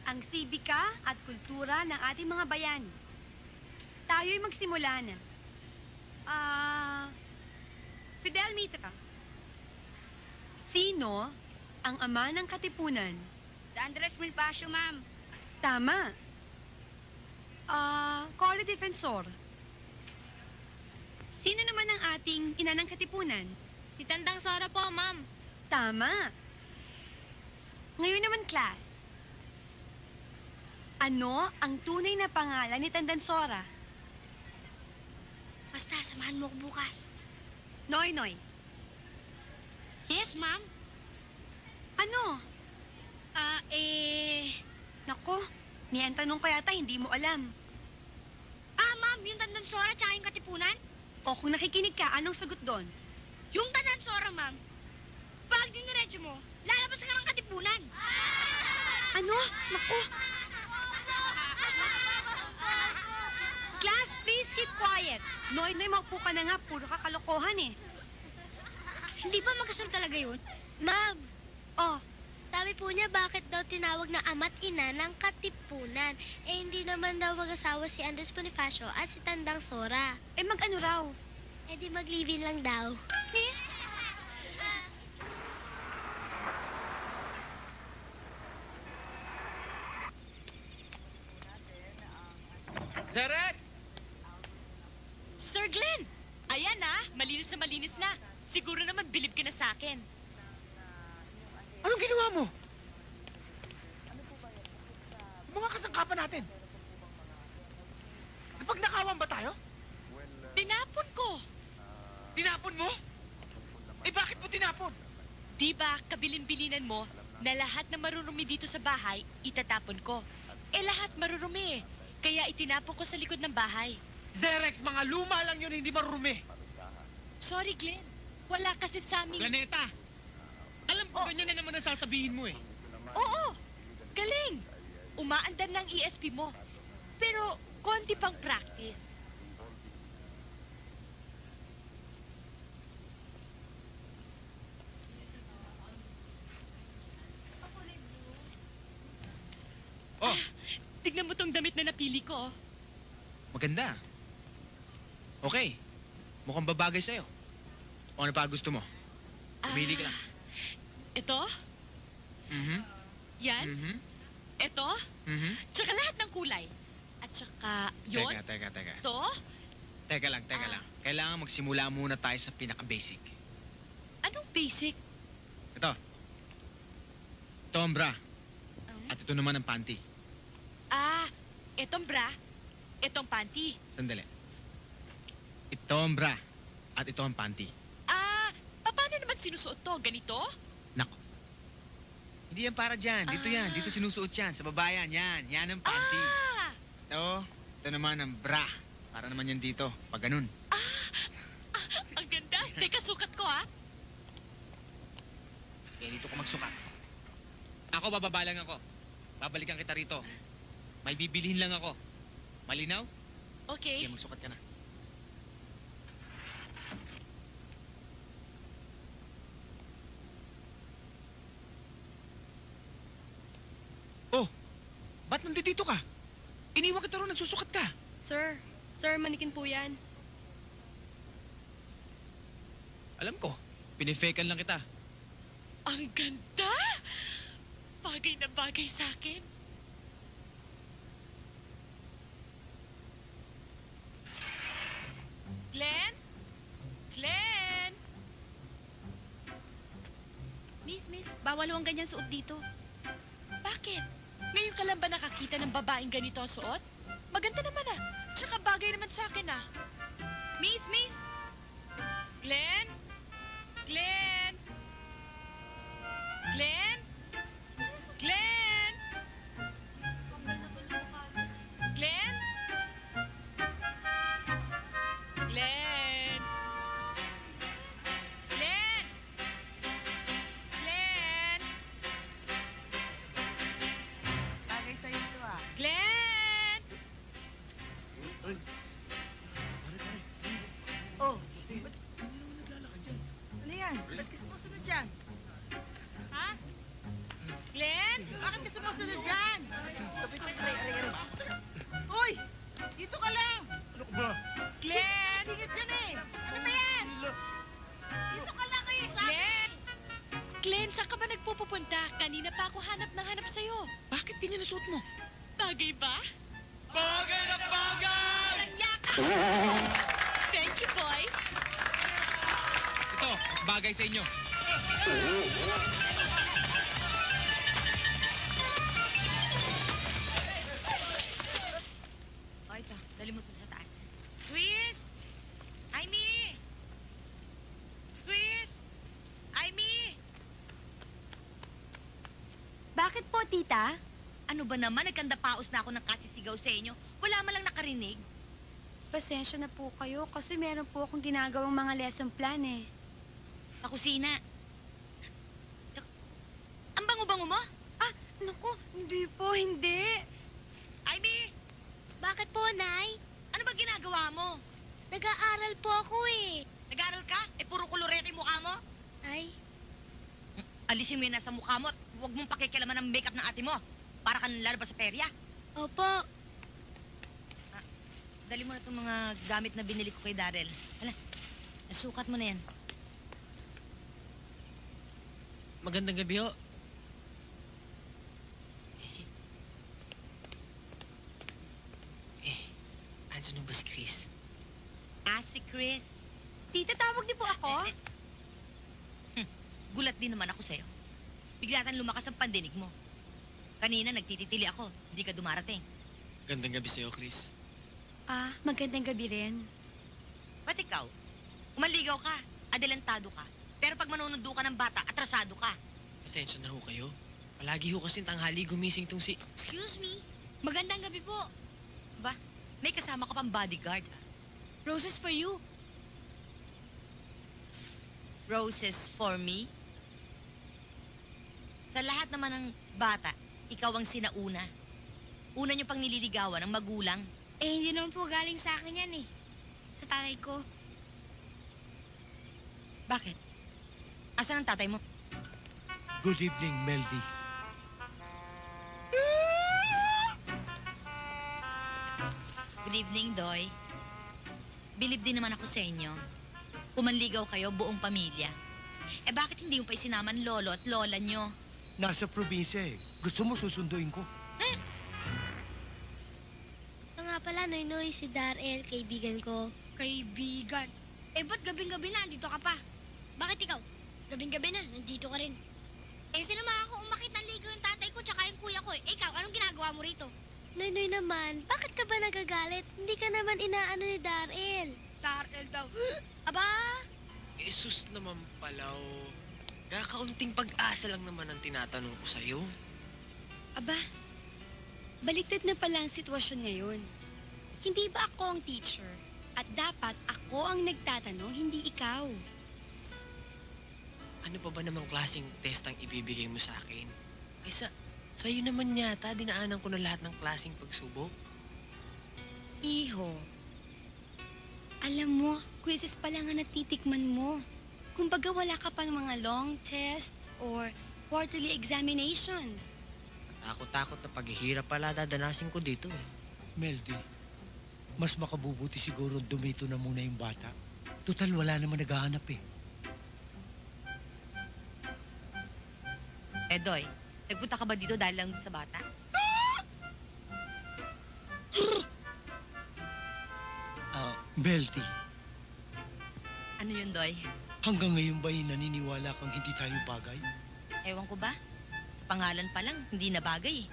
Ang sibika at kultura ng ating mga bayani. Tayo'y magsimula na. Fidel Mitra. Sino ang ama ng Katipunan? Andres Milpacio, ma'am. Tama. Cory Defensor. Sino naman ang ating ina ng Katipunan? Si Tandang Sora po, ma'am. Tama. Ngayon naman, class. Ano ang tunay na pangalan ni Tandansora? Basta, samahan mo ko bukas. Noy. Yes, ma'am. Ano? Nako, may ang tanong pa yata, hindi mo alam. Ma'am, yung Tandansora tsaka yung Katipunan? O kung nakikinig ka, anong sagot doon? Yung Tandansora, ma'am. Pag diniretso mo, lalabas ka ng Katipunan. Ano? Naku! Class, please keep quiet. Noy, maupo ka na nga. Puro kakalokohan eh. Hindi ba magkasal talaga yun? Ma'am! Oh, Sabi po niya bakit daw tinawag na ama't ina ng katipunan. Eh hindi naman daw mag-asawa si Andres Bonifacio at si Tandang Sora. eh mag-ano raw? Eh di mag-live-in lang daw. Zerex! Sir Glenn! Ayan na, malinis na. Siguro naman bilib ka na sa akin. Anong ginawa mo? Mga kasangkapan natin. Napagnakawan ba tayo? Tinapon ko! Tinapon mo? Eh bakit mo tinapon? Di ba, kabilin-bilinan mo na lahat na marurumi dito sa bahay, itatapon ko. Eh lahat marurumi eh. Kaya itinapon ko sa likod ng bahay. Zerex, mga luma lang yun, hindi marurumi. Sorry, Glenn. Wala kasi sa aming... Planeta! Alam ko ganyan na naman ang sasabihin mo eh. Oo! Galing! Umaandar ng ESP mo. Pero, konti pang practice. Oh! Tignan mo tong damit na napili ko. Maganda. Okay. Mukhang babagay sa'yo. O ano pa gusto mo? Pumili ka lang. Ito? Mhm. Yan? Mhm. Ito? Mhm. Tsaka lahat ng kulay. At tsaka, yun? Teka. Ito? Teka lang. Kailangan magsimula muna tayo sa pinaka-basic. Anong basic? Ito. Ito ang bra. At ito naman ang panty. Etong bra, etong panty. Sandali. Ito ang bra. At ito ang panty. Paano naman sinusuot to? Ganito? Nako. Hindi yan para dyan. Dito yan. Dito sinusuot yan. Sa babayan. Yan. Yan ang panty. Ito naman ang bra. Para naman yan dito. Pag ganun. Ang ganda. Teka, sukat ko Kaya dito ko magsukat. Ako, bababa lang ako. Babalikan kita rito. May bibilihin lang ako. Malinaw? Okay. Kaya magsukat ka na. Oh! Ba't nandito ka? Iniwan kita ron, nagsusukat ka. Sir, manikin po yan. Alam ko, pinifakean lang kita. Ang ganda! Bagay na bagay sa akin. Glenn? Glenn? Miss, bawal ang ganyan suot dito. Bakit? Ngayon ka lang ba nakakita ng babaeng ganito ang suot? Maganda naman Tsaka bagay naman sa akin Miss! Glenn? Glenn? Glenn? Glenn? Glenn? Glenn? Glenn? Glenn? Bagay sa'yo ito Glenn? Oh, ano yan? Ba't ka sumusunod dyan? Ha? Glenn? Bakit ka sumusunod dyan? Uy! Dito ka lang! Ano ka ba? Glenn? Tingit dyan Ano ba yan? Dito ka lang Glenn? Glenn, saan ka ba nagpupunta? Kanina pa ako hanap sa'yo. Bakit ganyan na suot mo? Bagay ba? Bagay na bagay! Thank you, boys. Ito, mas bagay sa inyo. O, ito. Dali mo ito sa taas. Chris! Amy! Chris! Amy! Bakit po, tita? Ano ba naman? Nagkandapaos na ako ng kasisigaw sa inyo. Wala man lang nakarinig. Pasensya na po kayo kasi meron po akong ginagawang mga lesson plan Sa kusina. Ang bango-bango mo? Naku, hindi po, hindi. Ivy! Bakit po, Nay? Ano ba ginagawa mo? Nag-aaral po ako eh. Nag-aaral ka? Puro kolorete yung mukha mo? Ay, Alisin mo yung nasa mukha mo at huwag mong pakikialaman ng makeup ng ate mo. Para ka lalabas sa perya. opo. Dali mo na itong mga gamit na binili ko kay Daryl. Hala, nasukat mo na yan. Magandang gabi ho. Andiyan ba si Chris? Si Chris. Tita, tawag niyo po ako? Gulat din naman ako sa'yo. Bigla lumakas ang pandinig mo. Kanina nagtititili ako, hindi ka dumarating. Gandang gabi sa'yo, Chris. Magandang gabi rin. Ba't ikaw? Umaligaw ka, adelantado ka. Pero pag manunundo ka ng bata, atrasado ka. Pasensya na ho kayo. Palagi ho kasi tanghali gumising tong si... Excuse me. Magandang gabi po. Ba, may kasama ka pang bodyguard. Roses for you. Roses for me? Sa lahat naman ng bata, ikaw ang sinauna. Una niyo pang nililigawan ng magulang. Hindi naman po galing sa akin yan eh. Sa tatay ko. Bakit? Asan ang tatay mo? Good evening, Meldy. Good evening, Doy. Bilib din naman ako sa inyo. Kumanligaw kayo buong pamilya. Bakit hindi mo pa isinaman lolo at lola nyo? Nasa probinsya eh. Gusto mo susunduin ko? Nga pala, Noy, si Darrell, kaibigan ko. Kaibigan. Ba't gabing-gabi na, andito ka pa? Bakit ikaw? Gabing-gabi na, nandito ka rin. Sinama ako umakit ng ligo yung tatay ko tsaka yung kuya ko eh. Ikaw, anong ginagawa mo rito? Noy naman, bakit ka ba nagagalit? Hindi ka naman inaano ni Darrell. Darrell daw. Aba, Jesus naman palaw. Kakaunting pag-asa lang naman ang tinatanong ko sa'yo. Aba, baliktad na pala ang sitwasyon ngayon. Hindi ba ako ang teacher? At dapat ako ang nagtatanong, hindi ikaw. Ano pa ba namang klaseng test ang ibibigay mo sa akin? Sa'yo naman yata, dinaanan ko na lahat ng klaseng pagsubok. Iho, alam mo, quizzes pa lang ang natitikman mo. Kumbaga wala ka pa ng mga long tests or quarterly examinations. Takot-takot na paghihirap pala dadanasin ko dito eh. Meldy, mas makabubuti siguro dumito na muna yung bata. Total, wala naman naghahanap eh. Doy, nagpunta ka ba dito dahil lang sa bata? Meldy, Ano yun, Doy? hanggang ngayon ba'y naniniwala kang hindi tayo bagay? Ewan ko ba? Sa pangalan pa lang, hindi na bagay.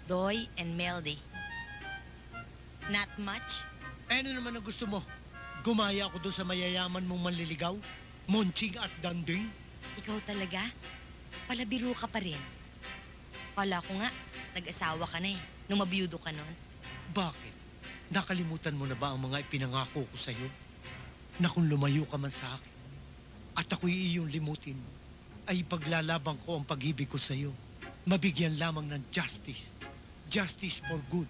Doy and Meldy. Not much? Ano naman ang gusto mo? Gumaya ako doon sa mayayaman mong manliligaw? Monching at Danding? Ikaw talaga? Palabiro ka pa rin. Kala ko nga, nag-asawa ka na eh, nung mabiyudo ka nun. Bakit? Nakalimutan mo na ba ang mga ipinangako ko sa'yo? Na kung lumayo ka man sa akin, at ako'y iyong limutin, ay paglalaban ko ang pag-ibig ko sa'yo. Mabigyan lamang ng justice. Justice for good.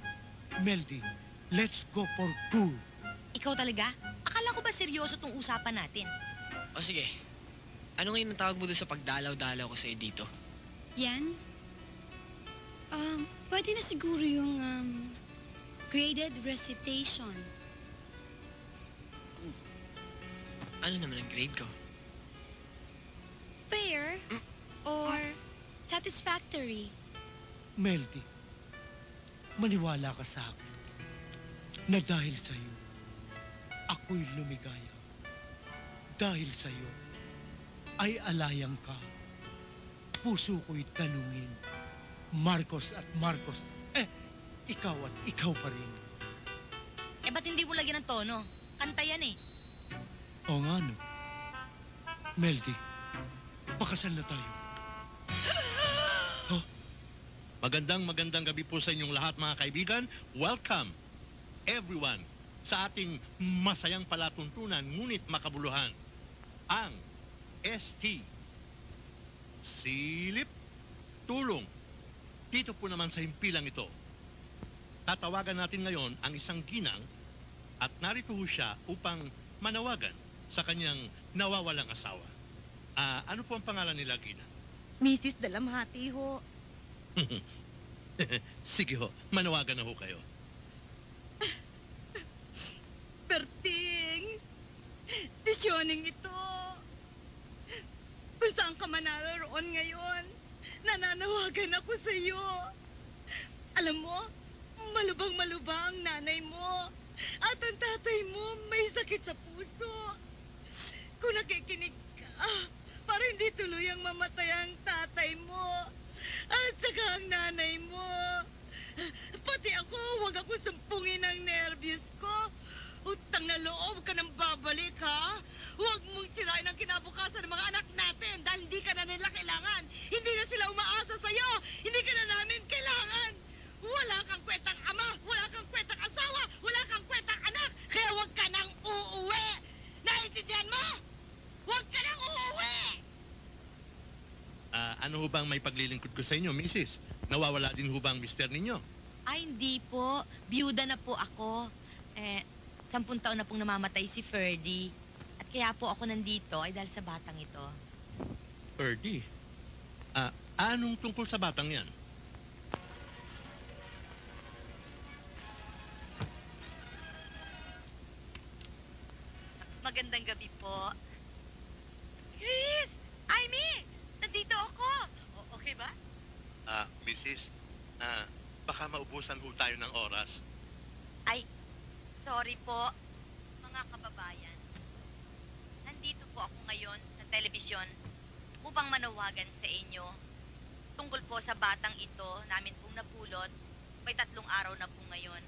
Meldy, let's go for good. Ikaw talaga? Akala ko ba seryoso tong usapan natin? O sige, ano ngayon ang tawag mo doon sa pagdalaw-dalaw ko sa'yo dito? Yan? Pwede na siguro yung graded recitation. Ano naman ang grade ko? Fair or satisfactory? Meldy, maniwala ka sa akin na dahil sa'yo, ako'y lumigaya. Dahil sa'yo, ay alayang ka. Puso ko'y tanungin, Marcos at Marcos, ikaw at ikaw pa rin. Ba't hindi mo lagyan ng tono? Kanta yan eh. O nga no. Meldy, pakasal na tayo. Magandang gabi po sa inyong lahat mga kaibigan. Welcome, everyone, sa ating masayang palatuntunan ngunit makabuluhan. Ang ST. Silip, tulong, dito po naman sa himpilang ito, tatawagan natin ngayon ang isang ginang at narito ho siya upang manawagan sa kanyang nawawalang asawa. Ano po ang pangalan nila, Ginang? Mrs. Dalamhati ho. Sige ho, manawagan na ho kayo. Berting! Desyoning ito! Kung saan ka man naroon ngayon, nananawagan ako sa iyo. Alam mo, malubang-malubang ang nanay mo at ang tatay mo may sakit sa puso. Kung nakikinig ka, para hindi tuluyang mamatay ang tatay mo at saka ang nanay mo. Pati ako, huwag akong sumpungin ang nervyos ko. Utang na loob ka nang babalik, ha? Huwag mong sirain ang kinabukasan ng mga anak natin dahil hindi ka na nila kailangan. Hindi na sila umaasa sa'yo. Hindi ka na namin kailangan. Wala kang kwentang ama, wala kang kwentang asawa, wala kang kwentang anak. Kaya huwag ka nang uuwi. Naiintindihan mo? Huwag ka nang uuwi! Ano ho bang may paglilingkod ko sa inyo, Mrs.? Nawawala din ho ba ang mister ninyo? Ay, hindi po. Biyuda na po ako. 10 taon na pong namamatay si Ferdy. At kaya po ako nandito ay dahil sa batang ito. Ferdy? Anong tungkol sa batang yan? Magandang gabi po. Chris! Amy! Nandito ako! Okay ba? Mrs., baka maubusan ho tayo ng oras. Ay, sorry po, mga kababayan. Nandito po ako ngayon sa telebisyon upang manawagan sa inyo tungkol po sa batang ito namin pong napulot. May 3 araw na po ngayon.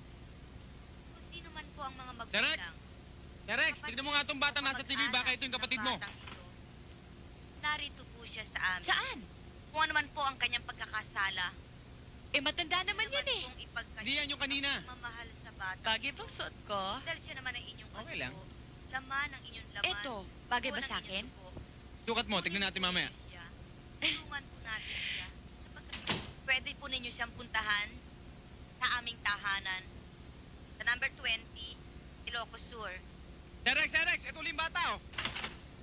Kung sino man po ang mga magulang. Rex, tignan mo nga itong batang nasa TV, baka ito yung kapatid mo. Narito po siya sa amin. Saan? Kung ano man po ang kanyang pagkakasala. Matanda naman yan eh. Hindi yan yung kanina. Mamahal sa bata. Bagay bang suot ko? Dahil siya naman ang inyong Okay lang. Laman ang inyong laman. Eto, bagay ba sa akin? Sukat mo, tignan natin mamaya. Tulungan po natin siya. Sapagkat pwede po ninyo siyang puntahan sa aming tahanan. Sa number 20, Ilocos Sur. Rex, ito ulit yung bata, oh.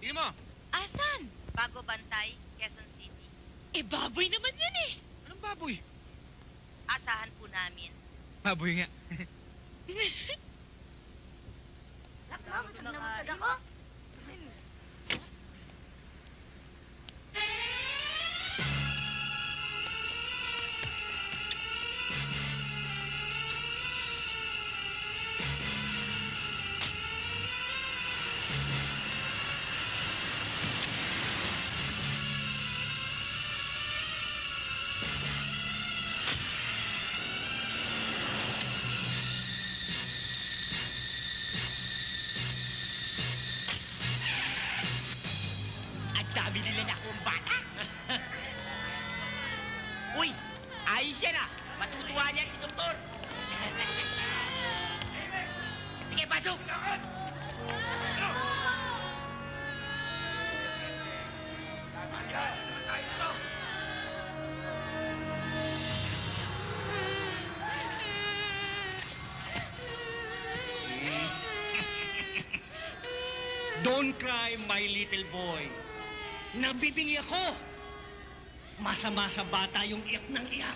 Tingnan mo. Asan? Bago Bantay, Quezon City. Baboy naman yan eh. Anong baboy? Asahan po namin. Baboy nga. Busog na busog ako. Dami nila na akong bata. Uy, ayos yan ah. Matutuwa niya si Doktor. Sige, pasok! Don't cry, my little boy. Nabibingi ako. Masama sa bata yung iyak ng iyak.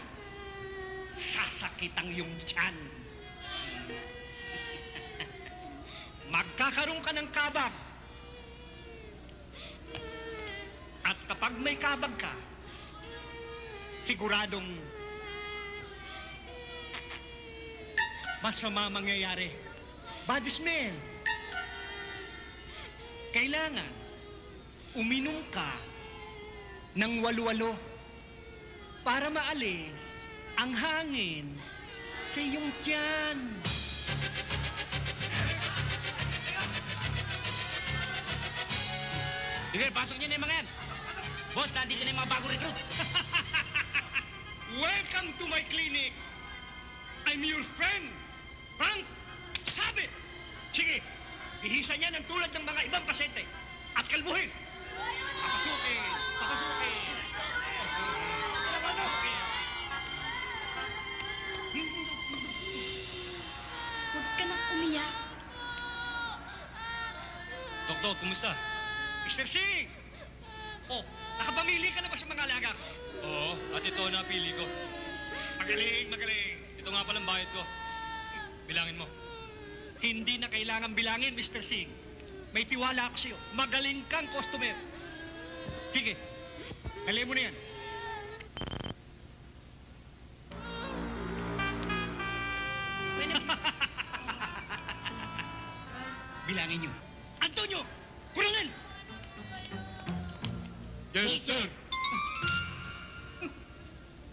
Sasakit ang iyong tiyan. Magkakaroon ka ng kabag. At kapag may kabag ka, siguradong masama mangyayari. Bad smell. Kailangan uminom ka ng walu-walo para maalis ang hangin sa iyong tiyan. Sige, pasok niyo na yung mga yan. Boss, nandito na yung mga bagong recruit. Welcome to my clinic. I'm your friend, Frank Sabi. Sige, bihisan niya ng tulad ng mga ibang pasyente at kalbuhin. Papasukin! Papasukin! Doktor, kumusta? Mr. Singh! Oh, nakapamili ka na ba sa mga alaga? Oo, at ito ang napili ko. Magaling, magaling. Ito nga palang bayad ko. Bilangin mo. Hindi na kailangan bilangin, Mr. Singh. May tiwala ako sa'yo. Magaling kang customer. Sige, dali mo na yan. Bilangin nyo. Antonio! Coronel! Yes, sir.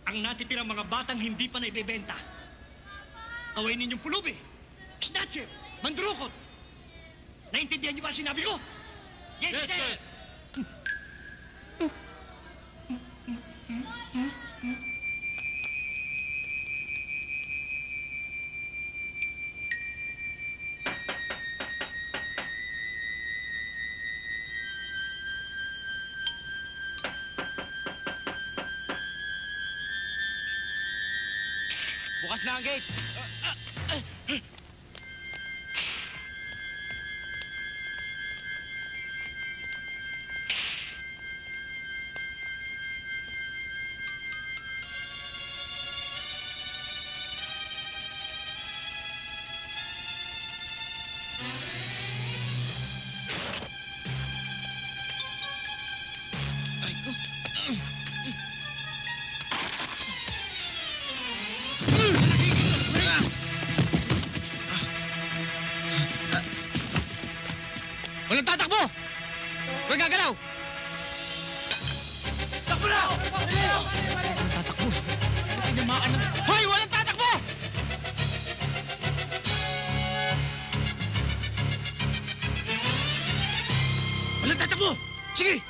Ang natitirang mga batang hindi pa naibebenta. Away ninyong pulubi, snatcher, mandurukot. Naintindihan niyo ba ang sinabi ko? Yes, sir! Bukas na ang gate. Walang tatakbo! Huwag gagalaw! Takbo na! Walang tatakbo! Tinamaan ng... Hoy! Walang tatakbo! Walang tatakbo! Sige!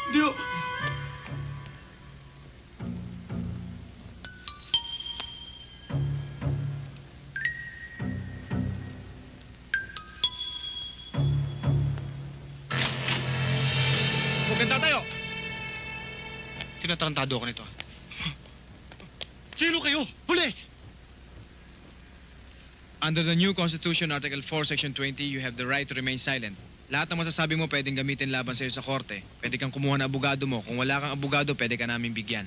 Dio! Maganda tayo! Tinatarantado ako nito. Sino kayo? Pulis! Under the new Constitution, Article 4, Section 20, you have the right to remain silent. Lahat ng masasabi mo pwedeng gamitin laban sa'yo sa korte. Pwede kang kumuha ng abogado mo. Kung wala kang abogado, pwede ka namin bigyan.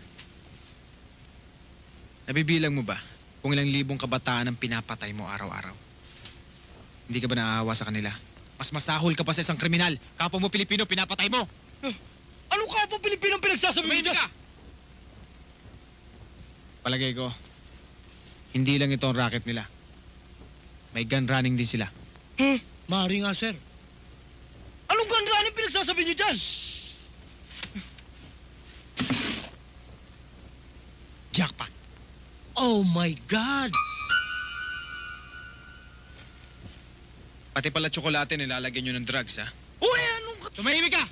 Nabibilang mo ba kung ilang libong kabataan ang pinapatay mo araw-araw? Hindi ka ba naaawa sa kanila? Mas masahol ka pa sa isang kriminal. Kapwa mo Pilipino, pinapatay mo. Anong kapwa Pilipino ang pinagsasabi mo dyan? Palagay ko, hindi lang ito ang racket nila. May gun running din sila. Maaari nga, sir. Anong ganda ang pinagsasabi niyo dyan? Jackpot. Oh my God! Pati pala tsokolate nilalagyan nyo ng drugs, ha? Uy, anong... Tumahimik ka!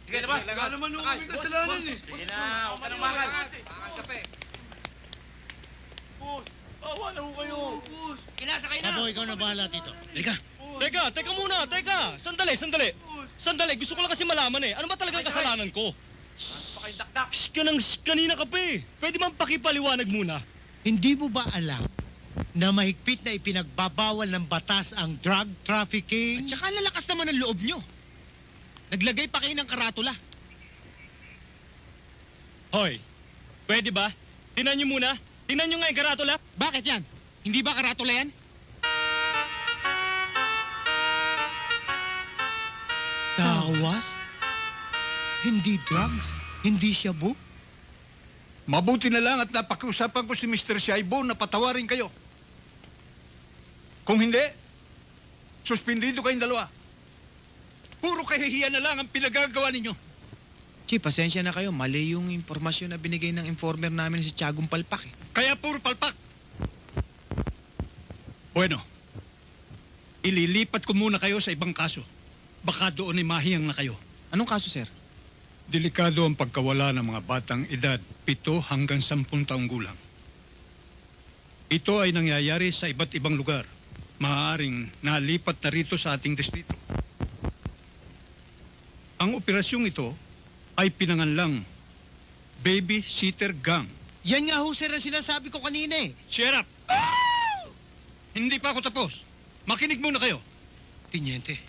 Sige, labas! Wala naman nung kami kasalanan eh. Sige na, huwag ka nang mahal. Awa na ho kayo. Kinasakay na! Sabo, ikaw na bahala dito. Halika. Teka muna, teka. Sandali. Sandali, gusto ko lang kasi malaman eh. Ano ba talagang kasalanan ko? Pakindakdak! Kanina ka pa eh. Pwede man pakipaliwanag muna. Hindi mo ba alam na mahigpit na ipinagbabawal ng batas ang drug trafficking? At saka lalakas naman ang loob nyo. Naglagay pa kayo ng karatula. Hoy, pwede ba? Tingnan niyo muna. Tingnan niyo nga yung karatula. Bakit yan? Hindi ba karatula yan? Tawas? Hindi drugs? Hindi shabu? Mabuti na lang at napakiusapan ko si Mr. Shaibo na patawarin kayo. Kung hindi, suspindido kayong dalawa. Puro kahihiyan na lang ang pinagagawa ninyo. Chief, pasensya na kayo. Mali yung impormasyon na binigay ng informer namin si Tiagong Palpak. Eh. Kaya puro palpak. Bueno, ililipat ko muna kayo sa ibang kaso. Baka doon ay mahiyang na kayo. Anong kaso, sir? Delikado ang pagkawala ng mga batang edad 7 hanggang 10 taong gulang. Ito ay nangyayari sa iba't ibang lugar. Maaaring nalipat na rito sa ating distrito. Ang operasyong ito ay pinanganlang Baby Sitter Gang. Yan nga ho, sir, ang sinasabi ko kanina eh. Shut up! Hindi pa ako tapos. Makinig muna kayo. Tiniente,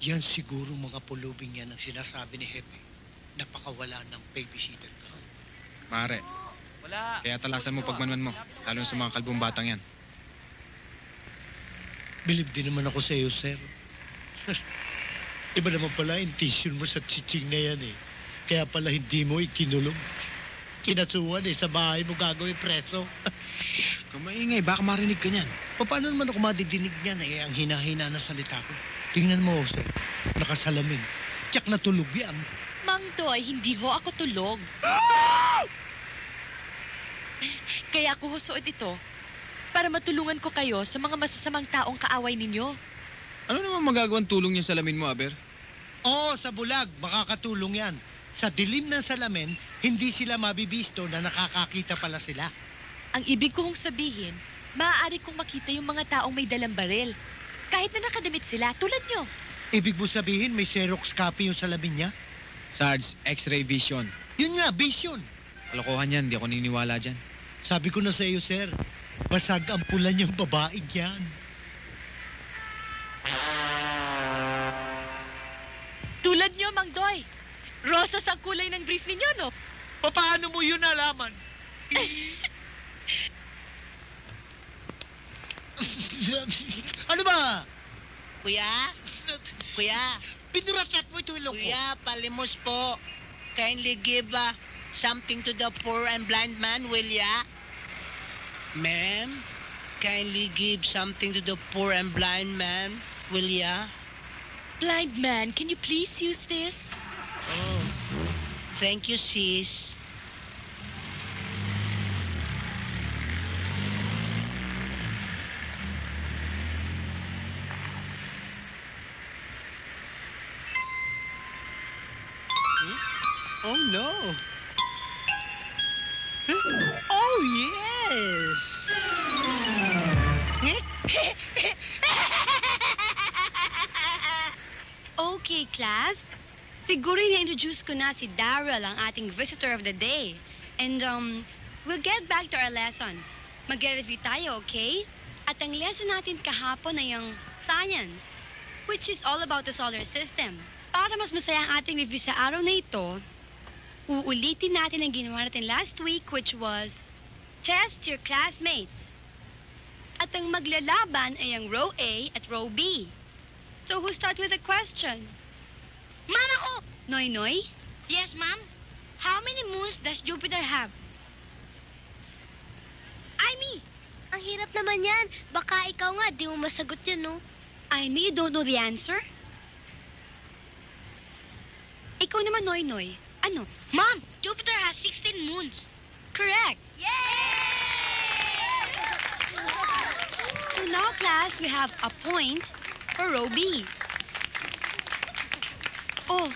yan siguro mga pulubing yan ang sinasabi ni Hepe. Napakawala ng babysitter ka. Mare, Wala. kaya talasan mo pagmanman mo. Lalo sa mga kalbong batang yan. Bilib din naman ako sa iyo, sir. Iba naman pala intention mo sa chiching na yan eh. Kaya pala hindi mo ikinulong. Kinatsuhan eh, sa bahay mo gagawin preso. Kung maingay, baka marinig ka niyan. Paano naman ako madidinig niyan eh, ang hina-hina na salita ko? Tingnan mo, sir. Nakasalamin. Tiyak na tulog yan. Mang Doy, hindi ho ako tulog. Kaya ako ho suot ito para matulungan ko kayo sa mga masasamang taong kaaway ninyo. Ano naman magagawang tulong niya sa salamin mo, Aber? Oo, sa bulag, makakatulong yan. Sa dilim ng salamin, hindi sila mabibisto na nakakakita pala sila. Ang ibig kong sabihin, maaari kong makita yung mga taong may dalang baril. Kahit na nakadamit sila, tulad nyo. Ibig mo sabihin, may Xerox copy yung salamin niya? Sarge, X-ray vision. Yun nga, vision. Kalokohan yan, di ako niniwala dyan. Sabi ko na sa iyo, sir, basag ang pula niyang babaeng yan. Tulad nyo, Mang Doy. Rosas ang kulay ng brief ninyo, no? Paano mo yun nalaman? Ano ba? Kuya? Kuya? Pinuratat mo ito ilong ko. Kuya, palimos po. Kindly give something to the poor and blind man, will ya? Ma'am, kindly give something to the poor and blind man, will ya? Blind man, can you please use this? Oh, thank you, sis. Oh, no. Oh, yes. Okay, class. Siguro na-introduce ko na si Daryl, ang ating visitor of the day. And, we'll get back to our lessons. Mag-review tayo, okay? At ang lesson natin kahapon ay ang science, which is all about the solar system. Para mas masaya ang ating review sa araw na ito, uulitin natin ang ginawa natin last week, which was test your classmates. At ang maglalaban ay ang row A at row B. So who start with a question? Ma'am, ako! Noy Noy? Yes, ma'am. How many moons does Jupiter have? Amy, ang hirap naman yan. Baka ikaw nga, di mo masagot yan, no? Amy, you don't know the answer? Ikaw naman, Noy Noy. Ano? Ma'am, Jupiter has 16 moons. Correct. So now, class, we have a point for row B. Oh,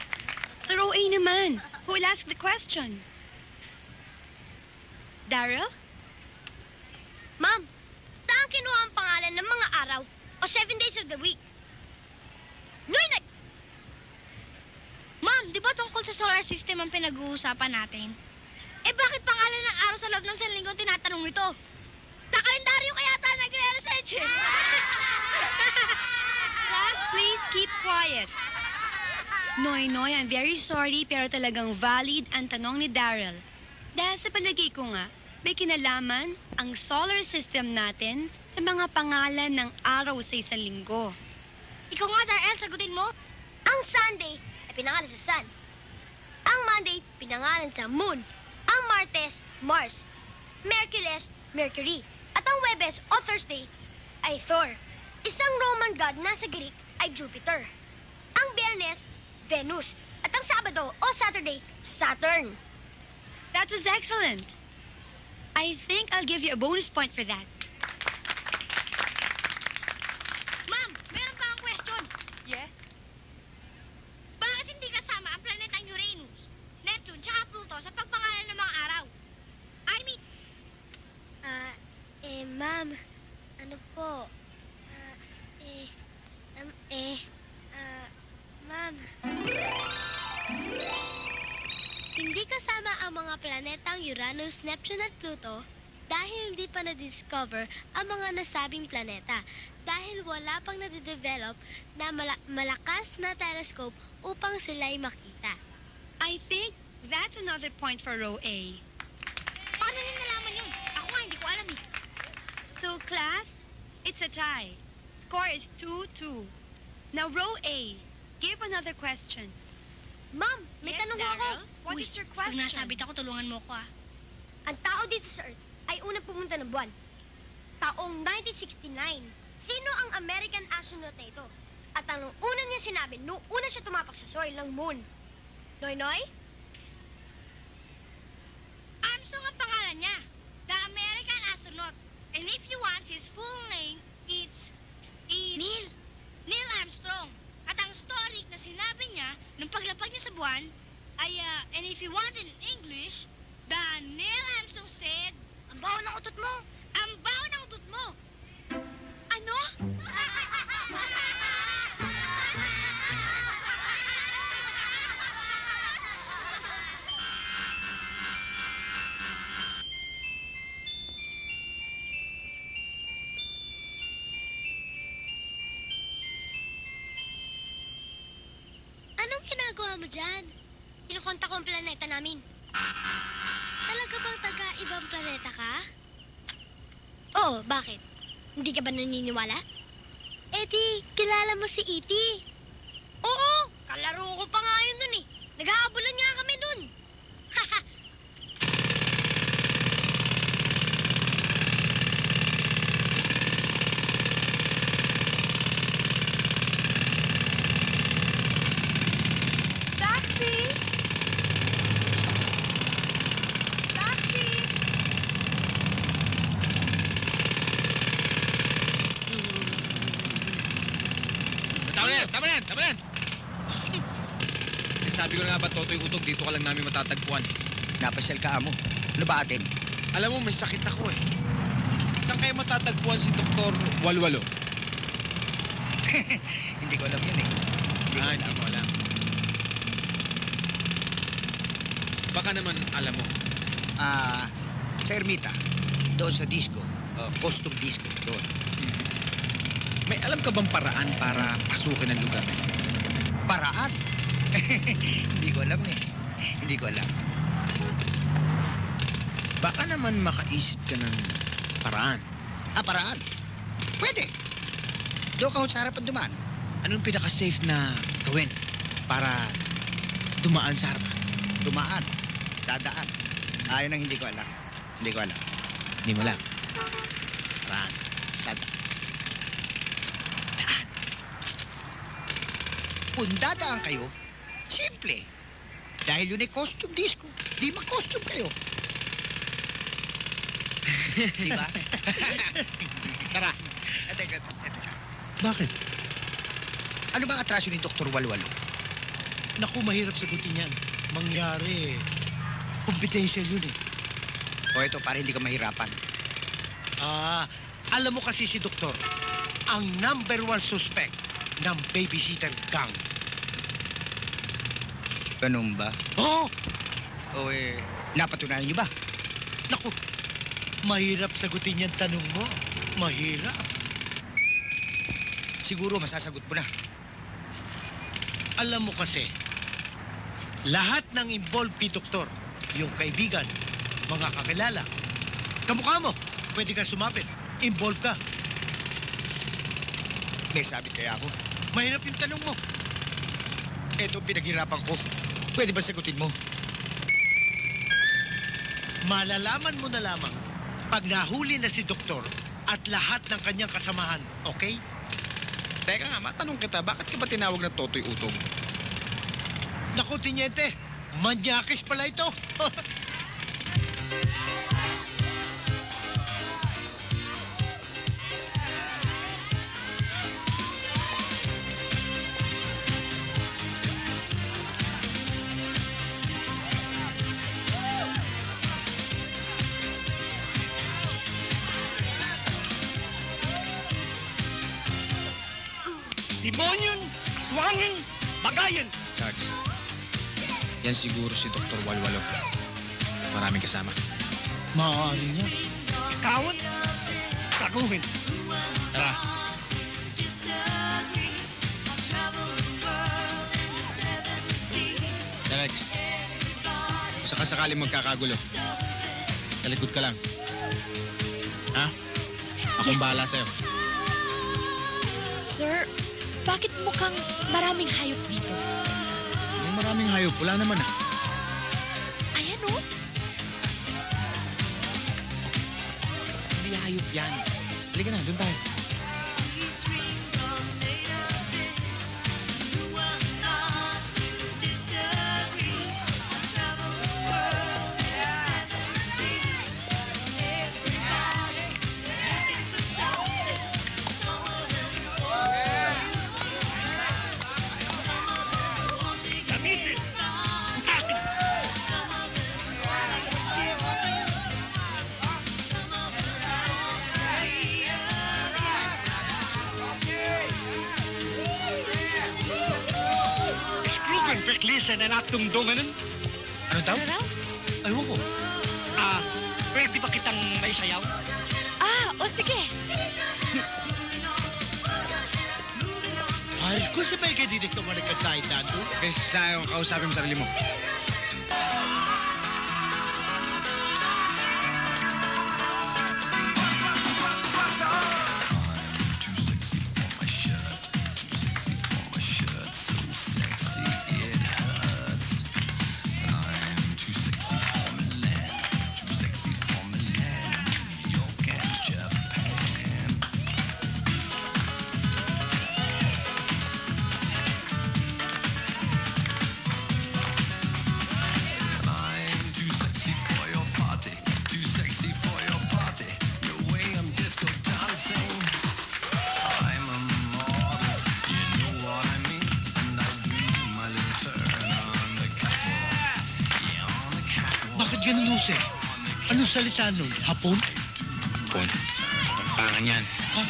sa row A naman. Who will ask the question? Daryl? Ma'am, saan kinuha ang pangalan ng mga araw o 7 days of the week? Noy! Ma'am, di ba tungkol sa solar system ang pinag-uusapan natin? Eh bakit pangalan ng araw sa loob ng isang linggo tinatanong nito? Sa kalendaryo kaya tayo nagre-research eh. Class, please keep quiet. Noy Noy, I'm very sorry pero talagang valid ang tanong ni Daryl. Dahil sa palagay ko nga, may kinalaman ang solar system natin sa mga pangalan ng araw sa isang linggo. Ikaw nga, Daryl, sagutin mo. Ang Sunday ay pinangalan sa Sun. Ang Monday, pinangalan sa Moon. Ang Martes, Mars. Merkules, Mercury. At ang Webes o Thursday ay Thor. Isang Roman god na sa Greek ay Jupiter. Ang Biyernes, Venus. At ang Sabado o Saturday, Saturn. That was excellent. I think I'll give you a bonus point for that. Ma'am, meron pa akong question. Yes? Bakit hindi kasama ang planetang Uranus, Neptune, tsaka Pluto sa pagpangalan ng mga araw? I mean... ma'am, ano po? Ma'am... Hindi kasama ang mga planetang Uranus, Neptune at Pluto Dahil hindi pa na-discover ang mga nasabing planeta. Dahil wala pang nade-develop na malakas na telescope upang sila'y makita. I think that's another point for row A. Paano nyo nalaman yun? Ako nga, hindi ko alam eh. So, class, it's a tie. Score is 2-2. Now, row A, give another question. Ma'am, may Yes, tanong Daryl? ako. What is your question? Pag nasabit ako, tulungan mo ko ah. Ang tao dito sa Earth ay unang pumunta ng buwan. Taong 1969. Sino ang American astronaut na ito? At anong una niya sinabi nung una siya tumapak sa soil ng moon? Noy-Noy? Armstrong ang pangalan niya. The American astronaut. And if you want his full name, it's Neil Armstrong. At ang story na sinabi niya nung paglapag niya sa buwan ay, and if you want in English, the Neil Armstrong said, ang baho ng utot mo! Ang baho ng utot mo! Ano? Anong ginagawa mo dyan? Kinukonta ko ang planeta namin. Talaga bang taga-ibang planeta ka? Oo, bakit? Hindi ka ba naniniwala? Eh di, kilala mo si E.T. Oo, kalaro ko pa nga yun nun eh. Nag-aabulan nga kami dun. Haha. Taxi! Taxi! Tama na yan! Tama na yan! Tama na yan! Sabi ko na nga ba, Totoy Utog, dito ka lang namin matatagpuan. Napasyal ka, amo. Ano ba atin? Alam mo, may sakit ako eh. Saan kayo matatagpuan si Dr. Walwalo? Hindi ko alam yun eh. Hindi mo alam. Baka naman alam mo. Sa Ermita. Doon sa disco. Costume disco. Doon. May alam ka bang paraan para pasukin ang lugar? Paraan? Hindi ko alam eh. Hindi ko alam. Baka naman makaisip ka ng paraan. Paraan? Pwede. Doon ka sa harapan dumaan. Anong pinaka-safe na gawin para dumaan sa harapan? Dumaan. Dadaan. Ayun ang hindi ko alam. Hindi ko alam. Hindi mo alam. Paraan. Dadaan. Kung dadaan kayo, simple. Dahil yun ay costume disco. Di mag-costume kayo. Di ba? Tara. Teka. Bakit? Ano ba ang atrasyo ni Dr. Walwalo? Naku, mahirap sagutin yan. Mangyari, confidential yun eh. O ito, para hindi ka mahirapan. Alam mo kasi si Doktor, ang number 1 suspect ng babysitter gang. Ganun ba? Oo! O napatunayan niyo ba? Naku, mahirap sagutin yung tanong mo. Mahirap. Siguro masasagot mo na. Alam mo kasi, lahat ng involved kay Doktor, yung kaibigan, mga kakilala, kamukha mo, pwede ka sumapit. Involved ka. May sabit kaya ako. Mahirap yung tanong mo. Ito pinaghirapan ko. Pwede ba sagutin mo? Malalaman mo na lamang pag nahuli na si Doktor at lahat ng kanyang kasamahan, okay? Teka nga, matanong kita, bakit ka ba tinawag na Totoy Utog? Naku, Tinyente, manyakis pala ito. Demonyon, swangin, bagayan. Sarge, yan siguro si Dr. Walwalo. Maraming kasama. Maaari nga. Nanakawan? Taguhin. Tara. Alex, kung sakasakali magkakagulo, sa likod ka lang. Ha? Akong bahala sa'yo. Sir, bakit mukhang maraming hayop dito? May maraming hayop, wala naman ah. Ayan oh. Hindi hayop yan. Halika na, doon tayo. Skrugan verklisan na natungdunganan. Ano daw? Ayaw ko. Pwede ba kitang may sayaw? O sige. Ay, kung sabay ka dito managkatay tato. Okay, sa'yo, kausapin mo sarili mo. Bakit ganun, Jose? Anong salita nun? Hapon? Hapon? Pangan yan. Ha?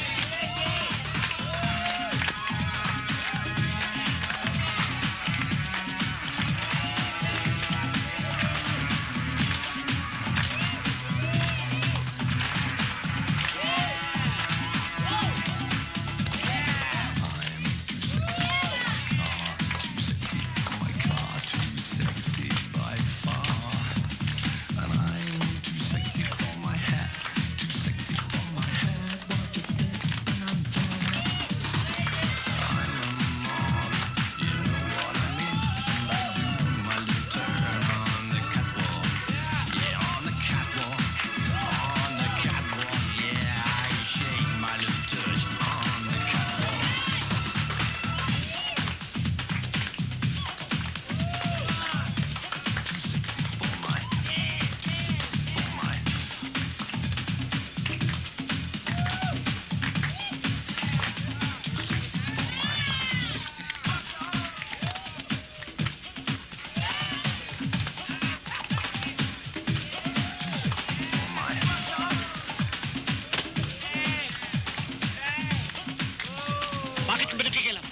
Bakit ka ba nakikialam?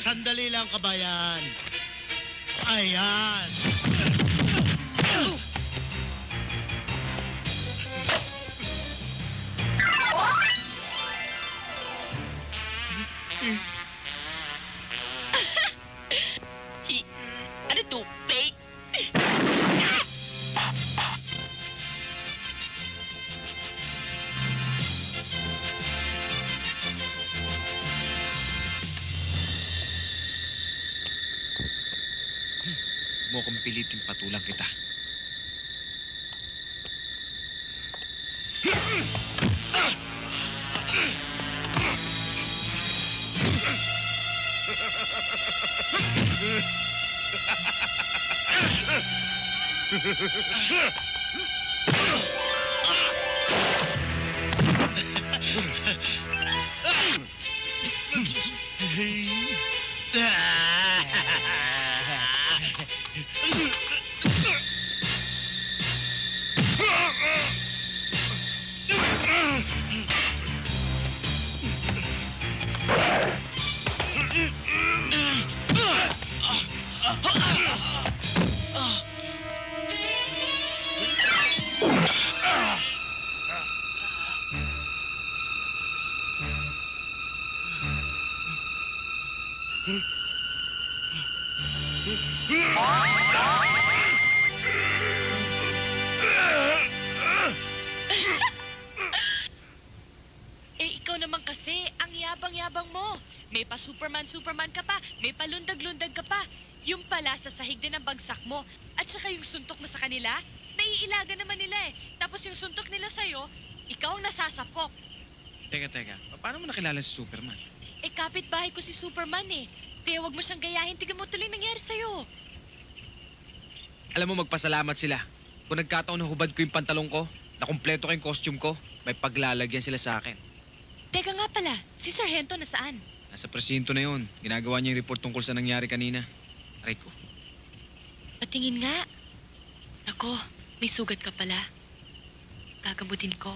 Sandali lang, kabayan. Ayan. Ano to, fake? Mo kong pilitin patulang kita. Eh, ikaw naman kasi, ang yabang-yabang mo. May pa Superman ka pa, may pa lundag-lundag ka pa. Yung pala sa sahig din ang bagsak mo. At saka yung suntok mo sa kanila, naiilaga naman nila eh. Tapos yung suntok nila sa'yo, ikaw ang nasasapok. Teka. Paano mo nakilala si Superman? Eh, kapitbahay ko si Superman eh. Kaya wag mo siyang gayahin, tignan mo tuloy nangyari sa'yo. Alam mo, magpasalamat sila. Kung nagkataon na hubad ko yung pantalong ko, na kumpleto ko yung costume ko, may paglalagyan sila sa akin. Teka nga pala, si Sargento nasaan? Nasa presinto na yun. Ginagawa niya yung report tungkol sa nangyari kanina. Aray ko. Patingin nga. Ako, may sugat ka pala. Gagamutin ko.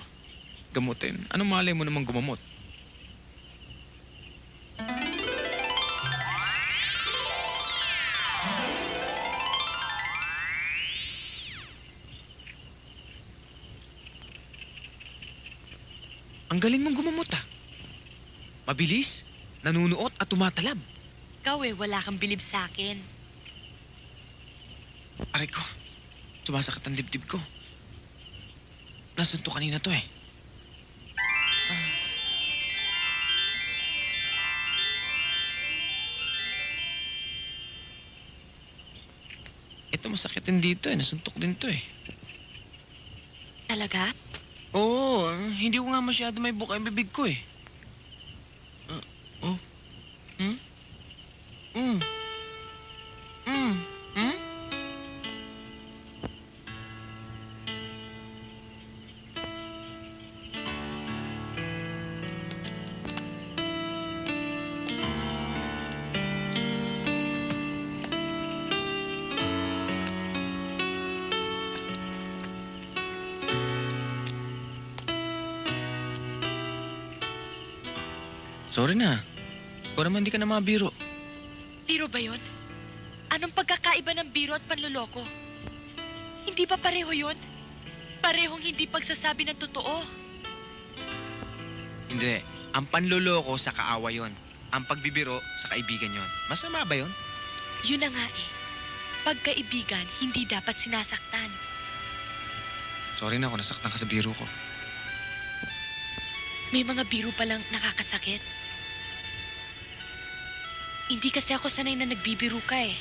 Gamutin? Anong malay mo namang gumamot? Ang galing mong gumamot ah. Mabilis, nanunuot at tumatalab. Ikaw eh, wala kang bilib sa akin. Aray ko, sumasakit ang dibdib ko. Nasunto kanina to eh. Ito masakitin dito eh, nasuntok din to eh. Talaga? Oo, hindi ko nga masyado may buka yung bibig ko eh. Oh? Hmm? Hmm? Hmm? Hmm? Sorry na. Ikaw naman di ka na mabiro. Biro ba yun? Anong pagkakaiba ng biro at panluloko? Hindi ba pareho yun? Parehong hindi pagsasabi ng totoo. Hindi. Ang panloloko sa kaawa yon. Ang pagbibiro sa kaibigan yon. Masama ba yon? Yun na nga eh. Pagkaibigan, hindi dapat sinasaktan. Sorry na kung nasaktan ka sa biro ko. May mga biro palang nakakasakit. Hindi kasi ako sanay na nagbibiro ka eh.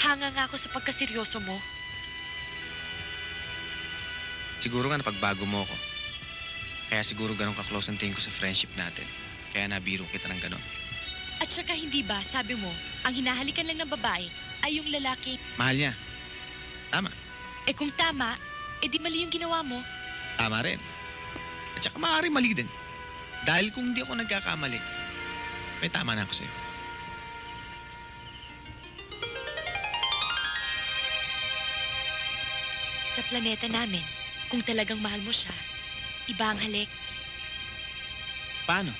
Hanga nga ako sa pagkaseryoso mo. Siguro nga napagbago mo ako. Kaya siguro ganun ka-close ang tingin ko sa friendship natin. Kaya nabiro kita ng ganun. At saka hindi ba, sabi mo, ang hinahalikan lang ng babae ay yung lalaki. Mahal niya. Tama. Eh kung tama, eh di mali yung ginawa mo. Tama rin. At saka maaari mali din. Dahil kung hindi ako nagkakamali, may tama na ako sa'yo. Sa planeta namin, kung talagang mahal mo siya, iba ang halik. Paano?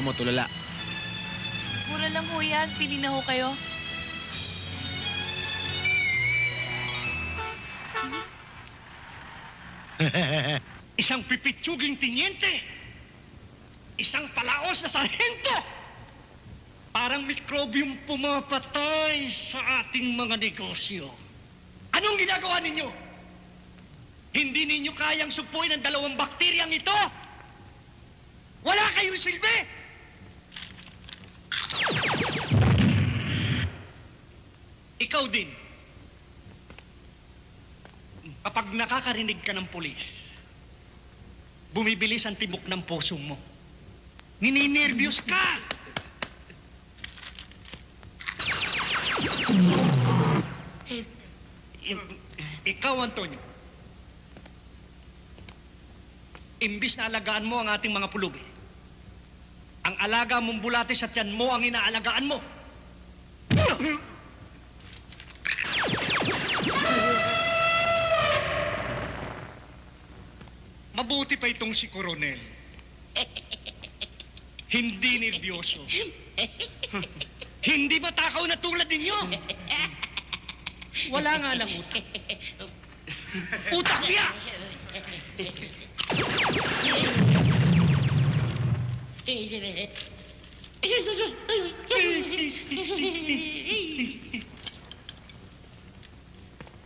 mo, tulala. Mura lang ho yan. Pili na ho kayo. Isang pipitsuging tinyente. Isang palaos na sarhento. Parang mikrobyong pumapatay sa ating mga negosyo. Anong ginagawa ninyo? Hindi ninyo kayang supuin ang 2 bakteryang ito? Wala kayong silbi! Ikaw din. Kapag nakakarinig ka ng pulis, bumibilis ang tibok ng puso mo. Nininervyos ka! Ikaw, Antonio, imbis na alagaan mo ang ating mga pulubi, ang alaga mong bulatis at yan mo ang inaalagaan mo. Mabuti pa itong si Coronel. Hindi nervyoso. Hindi matakaw na tulad ninyo. Wala nga lang utak. Utak siya!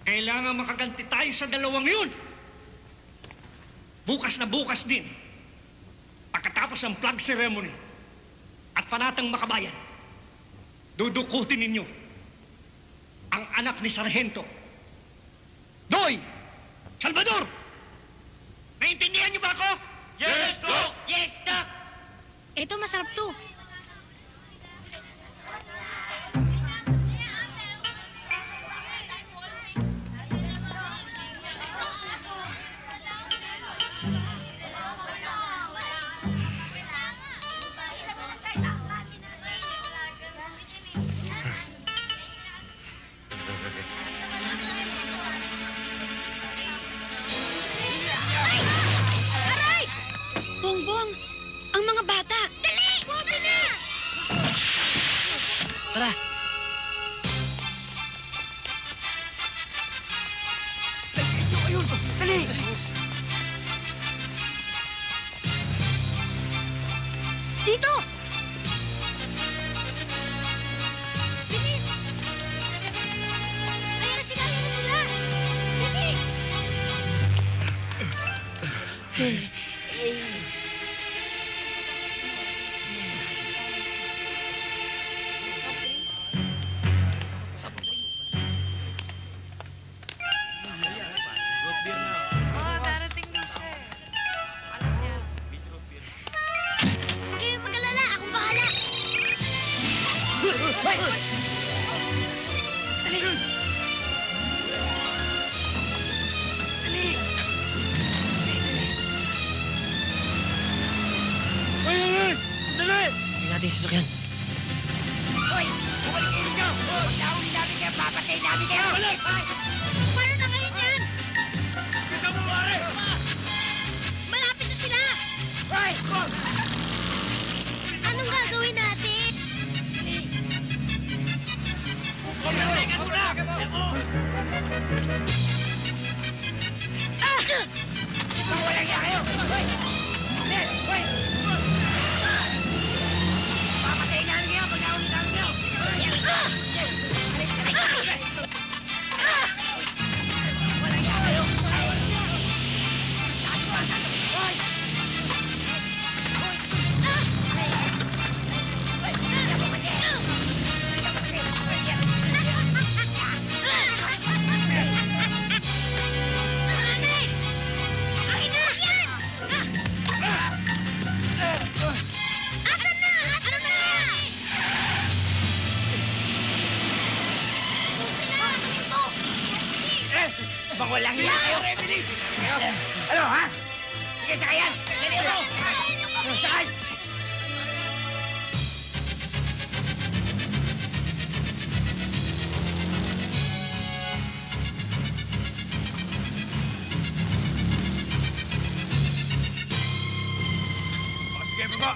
Kailangan makaganti tayo sa 2 yun. Bukas na bukas din. Pagkatapos ng flag ceremony at panatang makabayan, dudukutin ninyo ang anak ni Sargento. Doy! Salvador! Naintindihan niyo ba ako? Yes, Doc! Yes, Doc! Ito, masarap to. Bongbong! Ang mga bata! Dali! Buti na! Tara! Ayun! Dali! Dito! Bilis! Ayan na sila! Ayan na sila! Bilis! Darating na siya. Huwag kayong mag-alala! Akong bahala! Hindi natin sasakyan. Hoy! Bumalik kayo ninyo! Pagkahuli namin kayo, papatay namin kayo! Balik! Paano na ngayon yan? Kita mo, pare! Malapit na sila! Hoy! Anong gagawin natin? Teka muna! Walang iya kayo! Hoy! Hoy! Papatay namin kayo, pagkahuli namin kayo! Walang iya kayo! Hoy! Bang walang iya kayo, Remilis! Ano, ha? Sige, sakayan! Dali mo! Sakay! Sige, baba!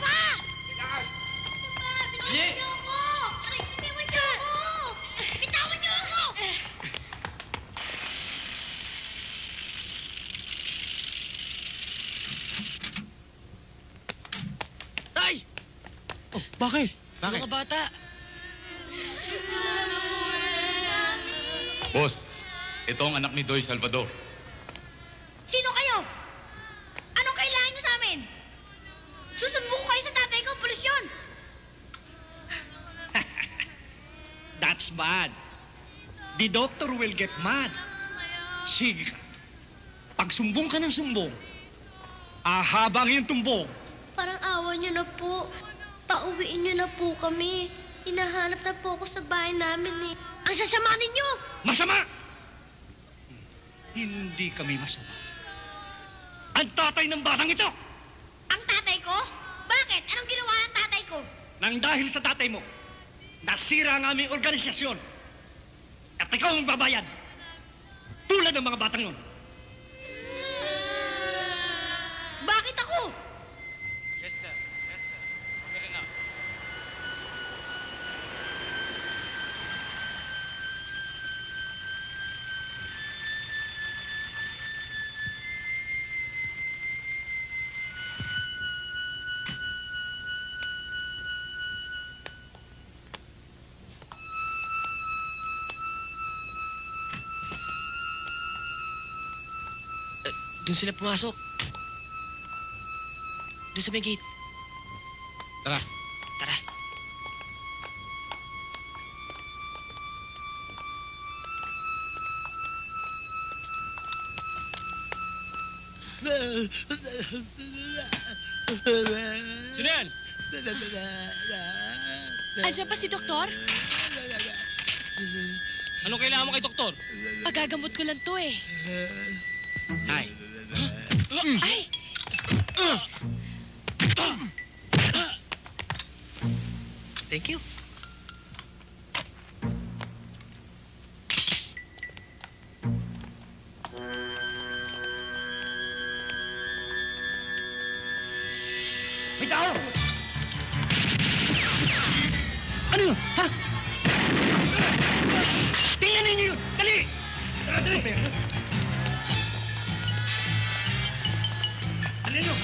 Bakit? Ano ka bata? Boss, ito ang anak ni Doy Salvador. Sino kayo? Anong kailangan nyo sa amin? Susumbong ko kayo sa tatay ko, pulis yun. That's bad. The doctor will get mad. Sige ka. Pag sumbong ka ng sumbong, ahabang yung tumbong. Parang awa niyo na po. Pauwiin niyo na po kami. Hinahanap na po ako sa bahay namin eh. Ang sasama ninyo! Masama! Hindi kami masama. Ang tatay ng batang ito! Ang tatay ko? Bakit? Anong ginawa ng tatay ko? Nang dahil sa tatay mo, nasira ang aming organisasyon. At ikaw ang babayad. Tulad ng mga batang nun. Bakit ako? Yes, sir. Yes, sir. Magaling na. Doon sila pumasok. Doon sa may gate. Tara. Tara. Sino yan? Andiyan pa si Doktor? Anong kailangan mo kay doktor? Pagagamot ko lang to eh. Hi. Ay! Thank you. May tao! Ano yun? Ha? Tingnan ninyo yun! Dali! Tara, dali! Dali nyo!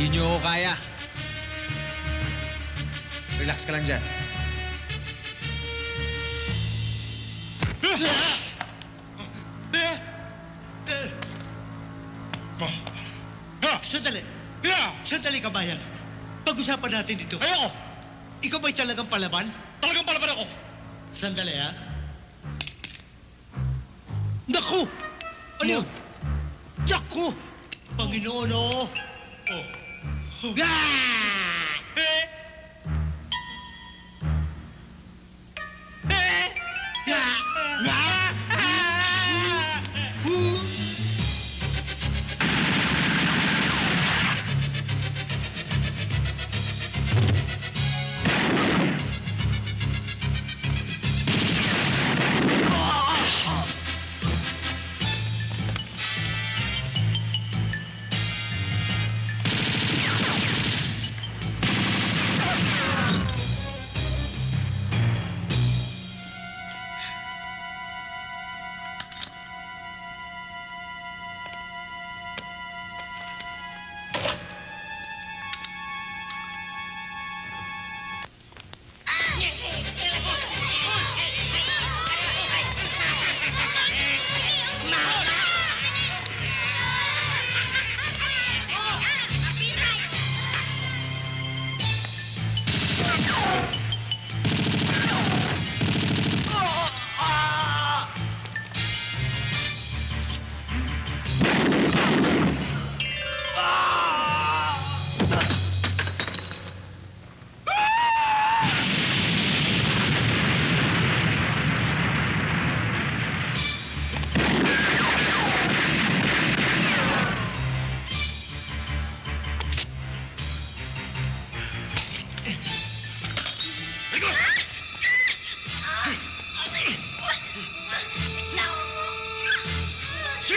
Hindi nyo ako kaya. Relax ka lang dyan. Sandali. Sandali, kabayan. Pag-usapan natin dito. Ayoko! Ikaw ba'y talagang palaban? Talagang palaban ako! Sandali, ha? Naku! Ano yun? Naku! Panginoon, oh! Oh. Ah! Eh! Eh! Ah! Ah!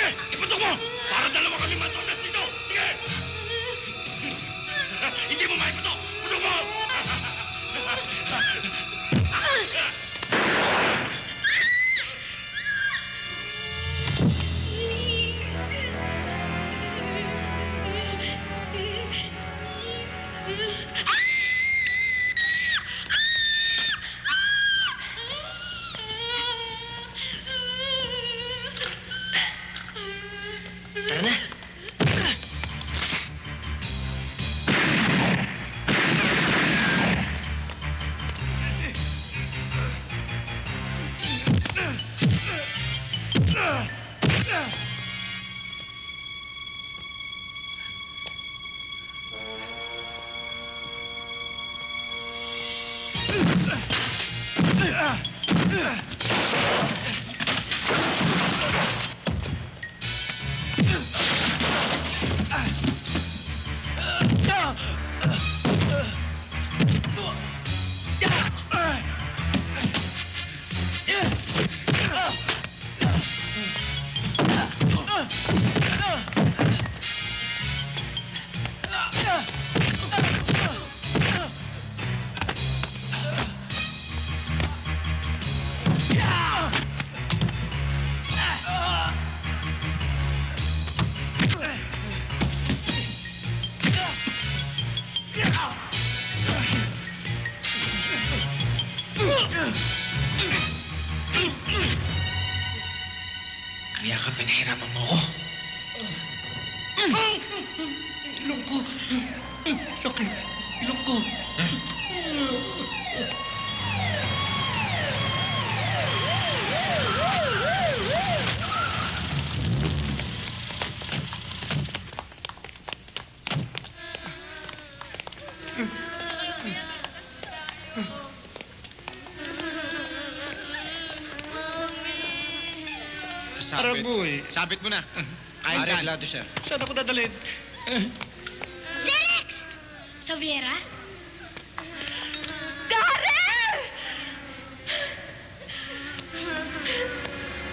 Sige, iputok mo! Para dalawa kami matonas dito! Sige! Hindi mo maiputok! Putok mo! Tara na. Kaya ka pinahirapan mo ko. Ilong ko. Sakit. Ilong ko. Aragoy. Sabit mo na. Ayos yan. Areglado siya. Saan ako dadalhin? Felix! Sa Viera? Darren!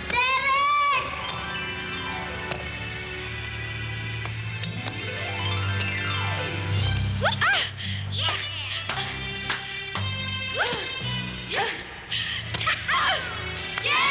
Felix! Ah! Yeah! Yeah!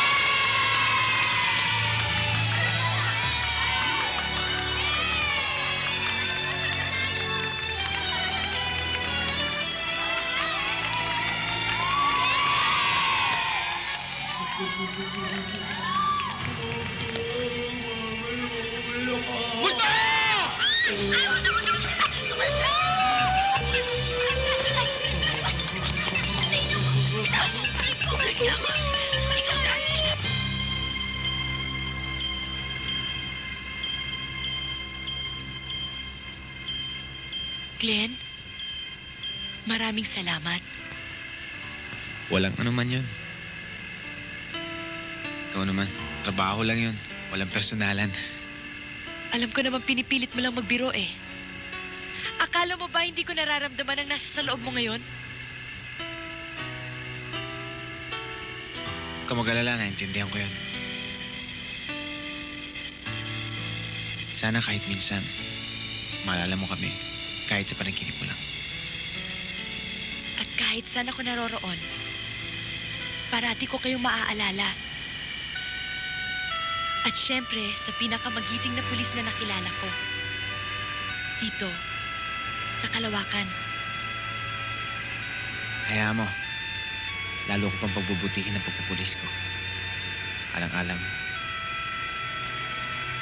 Glenn, maraming salamat. Walang ano man yun. Ikaw naman, trabaho lang yun. Walang personalan. Alam ko naman pinipilit mo lang magbiro eh. Akala mo ba hindi ko nararamdaman ang nasa sa loob mo ngayon? Huwag ka mag-alala, naintindihan ko yun. Sana kahit minsan, maalala mo kami. Kahit sa panaginip mo lang. At kahit saan ako naroroon, parati ko kayong maaalala. At syempre, sa pinakamagiting na pulis na nakilala ko. Dito, sa Kalawakan. Hayaan mo. Lalo ko pang pagbubutihin ang pagpupulis ko. Alang-alang.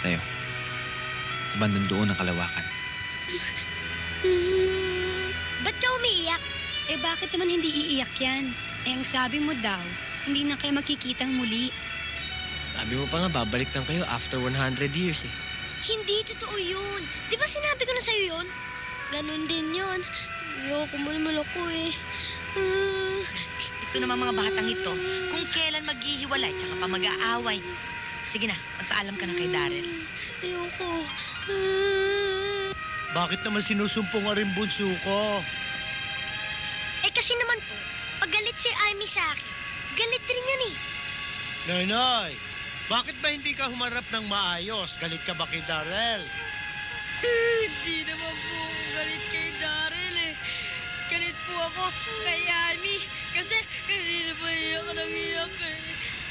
Sa'yo. Sa bandang doon ng Kalawakan. Ba't ka umiiyak? Eh bakit naman hindi iiyak yan? Eh ang sabi mo daw, hindi na kayo magkikitang muli. Sabi mo pa nga, babalik lang kayo after 100 years eh. Hindi totoo yun. Di ba sinabi ko na sa'yo yun? Ganon din yun. Ayoko mo naman ako eh. Ito naman mga batang ito, kung kailan maghihiwalay tsaka pa mag-aaway. Sige na, pasaalam ka na kay Darren. Ayoko. Bakit naman sinusumpong nga rin bunso ko? Eh kasi naman po, pag galit si Amy sa akin, galit rin yan eh. Nay, Bakit ba hindi ka humarap ng maayos? Galit ka ba kay Darrell? Hindi naman po galit kay Daryl eh. Galit po ako kay Amy. Kasi kanina pa iyak ng iyak eh.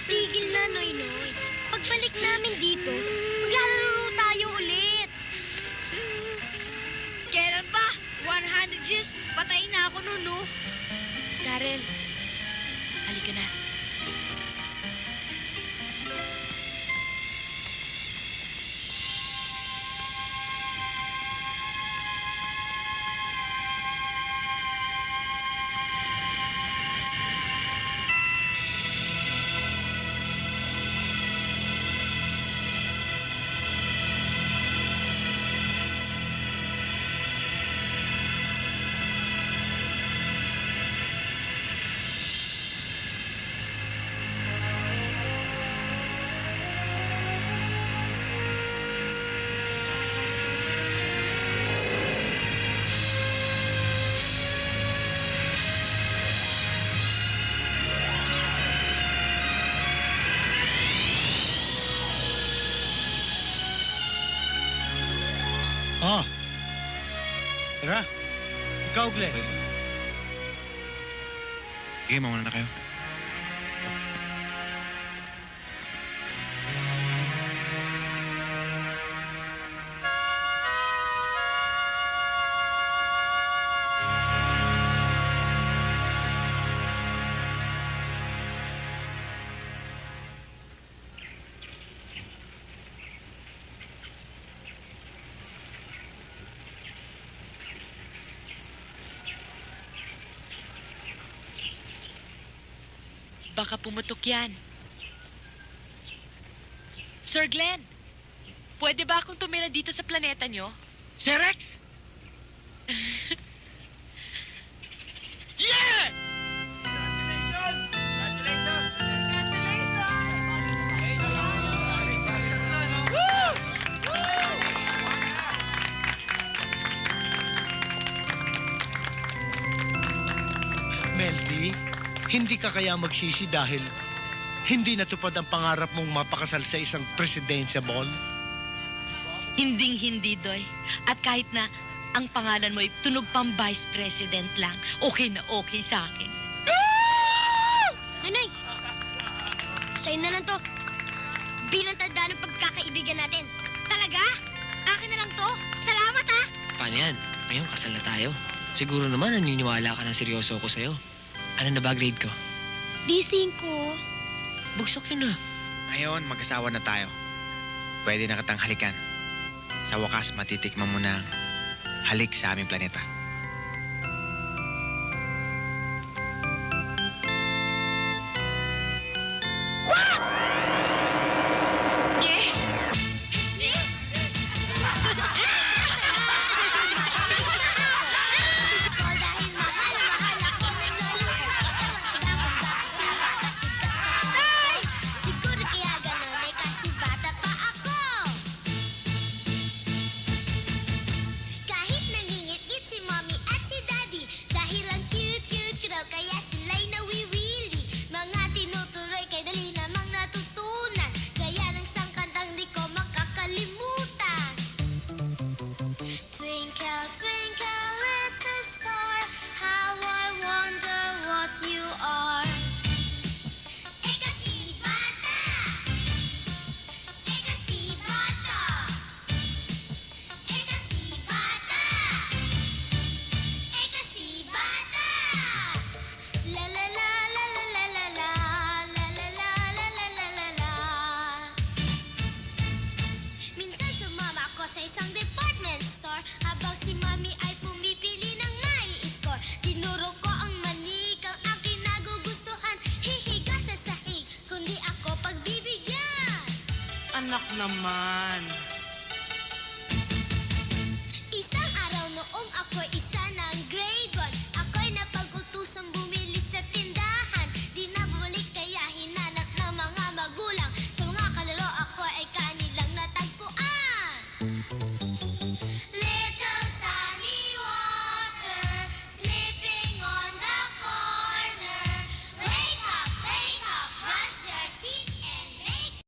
Tigil na, Noy-Noy. Pagbalik namin dito, maglalaro tayo ulit. Kailan ba? 100 years, patay na ako nun, no? Daryl, halika na. Oh. Tara. Ikaw, Glenn. Sige, mauna na kayo. Baka pumutok yan. Sir Glenn, pwede ba akong tumira dito sa planeta nyo? Sir Rex! Yeah! Meldy, hindi ka kaya magsisi dahil hindi natupad ang pangarap mong mapakasal sa isang presidentiable? Hinding-hindi, Doy. At kahit na ang pangalan mo ay tunog pang vice president lang, okay na okay sa akin. Noy, sa'yo na lang to. Bilang tanda ng pagkakaibigan natin. Talaga? Akin na lang to? Salamat, ha? Paano yan? Ngayon, kasal na tayo. Siguro naman naniniwala ka na seryoso ako sa'yo. Ano na ba grade ko? D5. Bugsok yun ah. Ngayon, mag-asawa na tayo. Pwede na kitang halikan. Sa wakas, matitikman mo na ang halik sa aming planeta. Siguro kaya ganun eh kasi bata pa ako. Kahit nangingit-ngit si mommy at si daddy, dahil ang cute-cute ko daw kaya sila'y nawiwili. Mga tinutuloy kay dali namang natutunan, gaya ng isang kantang di ko makakalimutan. Twinkle, twinkle, little star, how I wonder what you are. Minsan sumama ako sa isang department store habang si mami ay pumipili ng mai-score. Tinuro ko ang manik ang aking nagugustuhan, hihiga sa sahig, kundi ako pagbibigyan. Anak naman.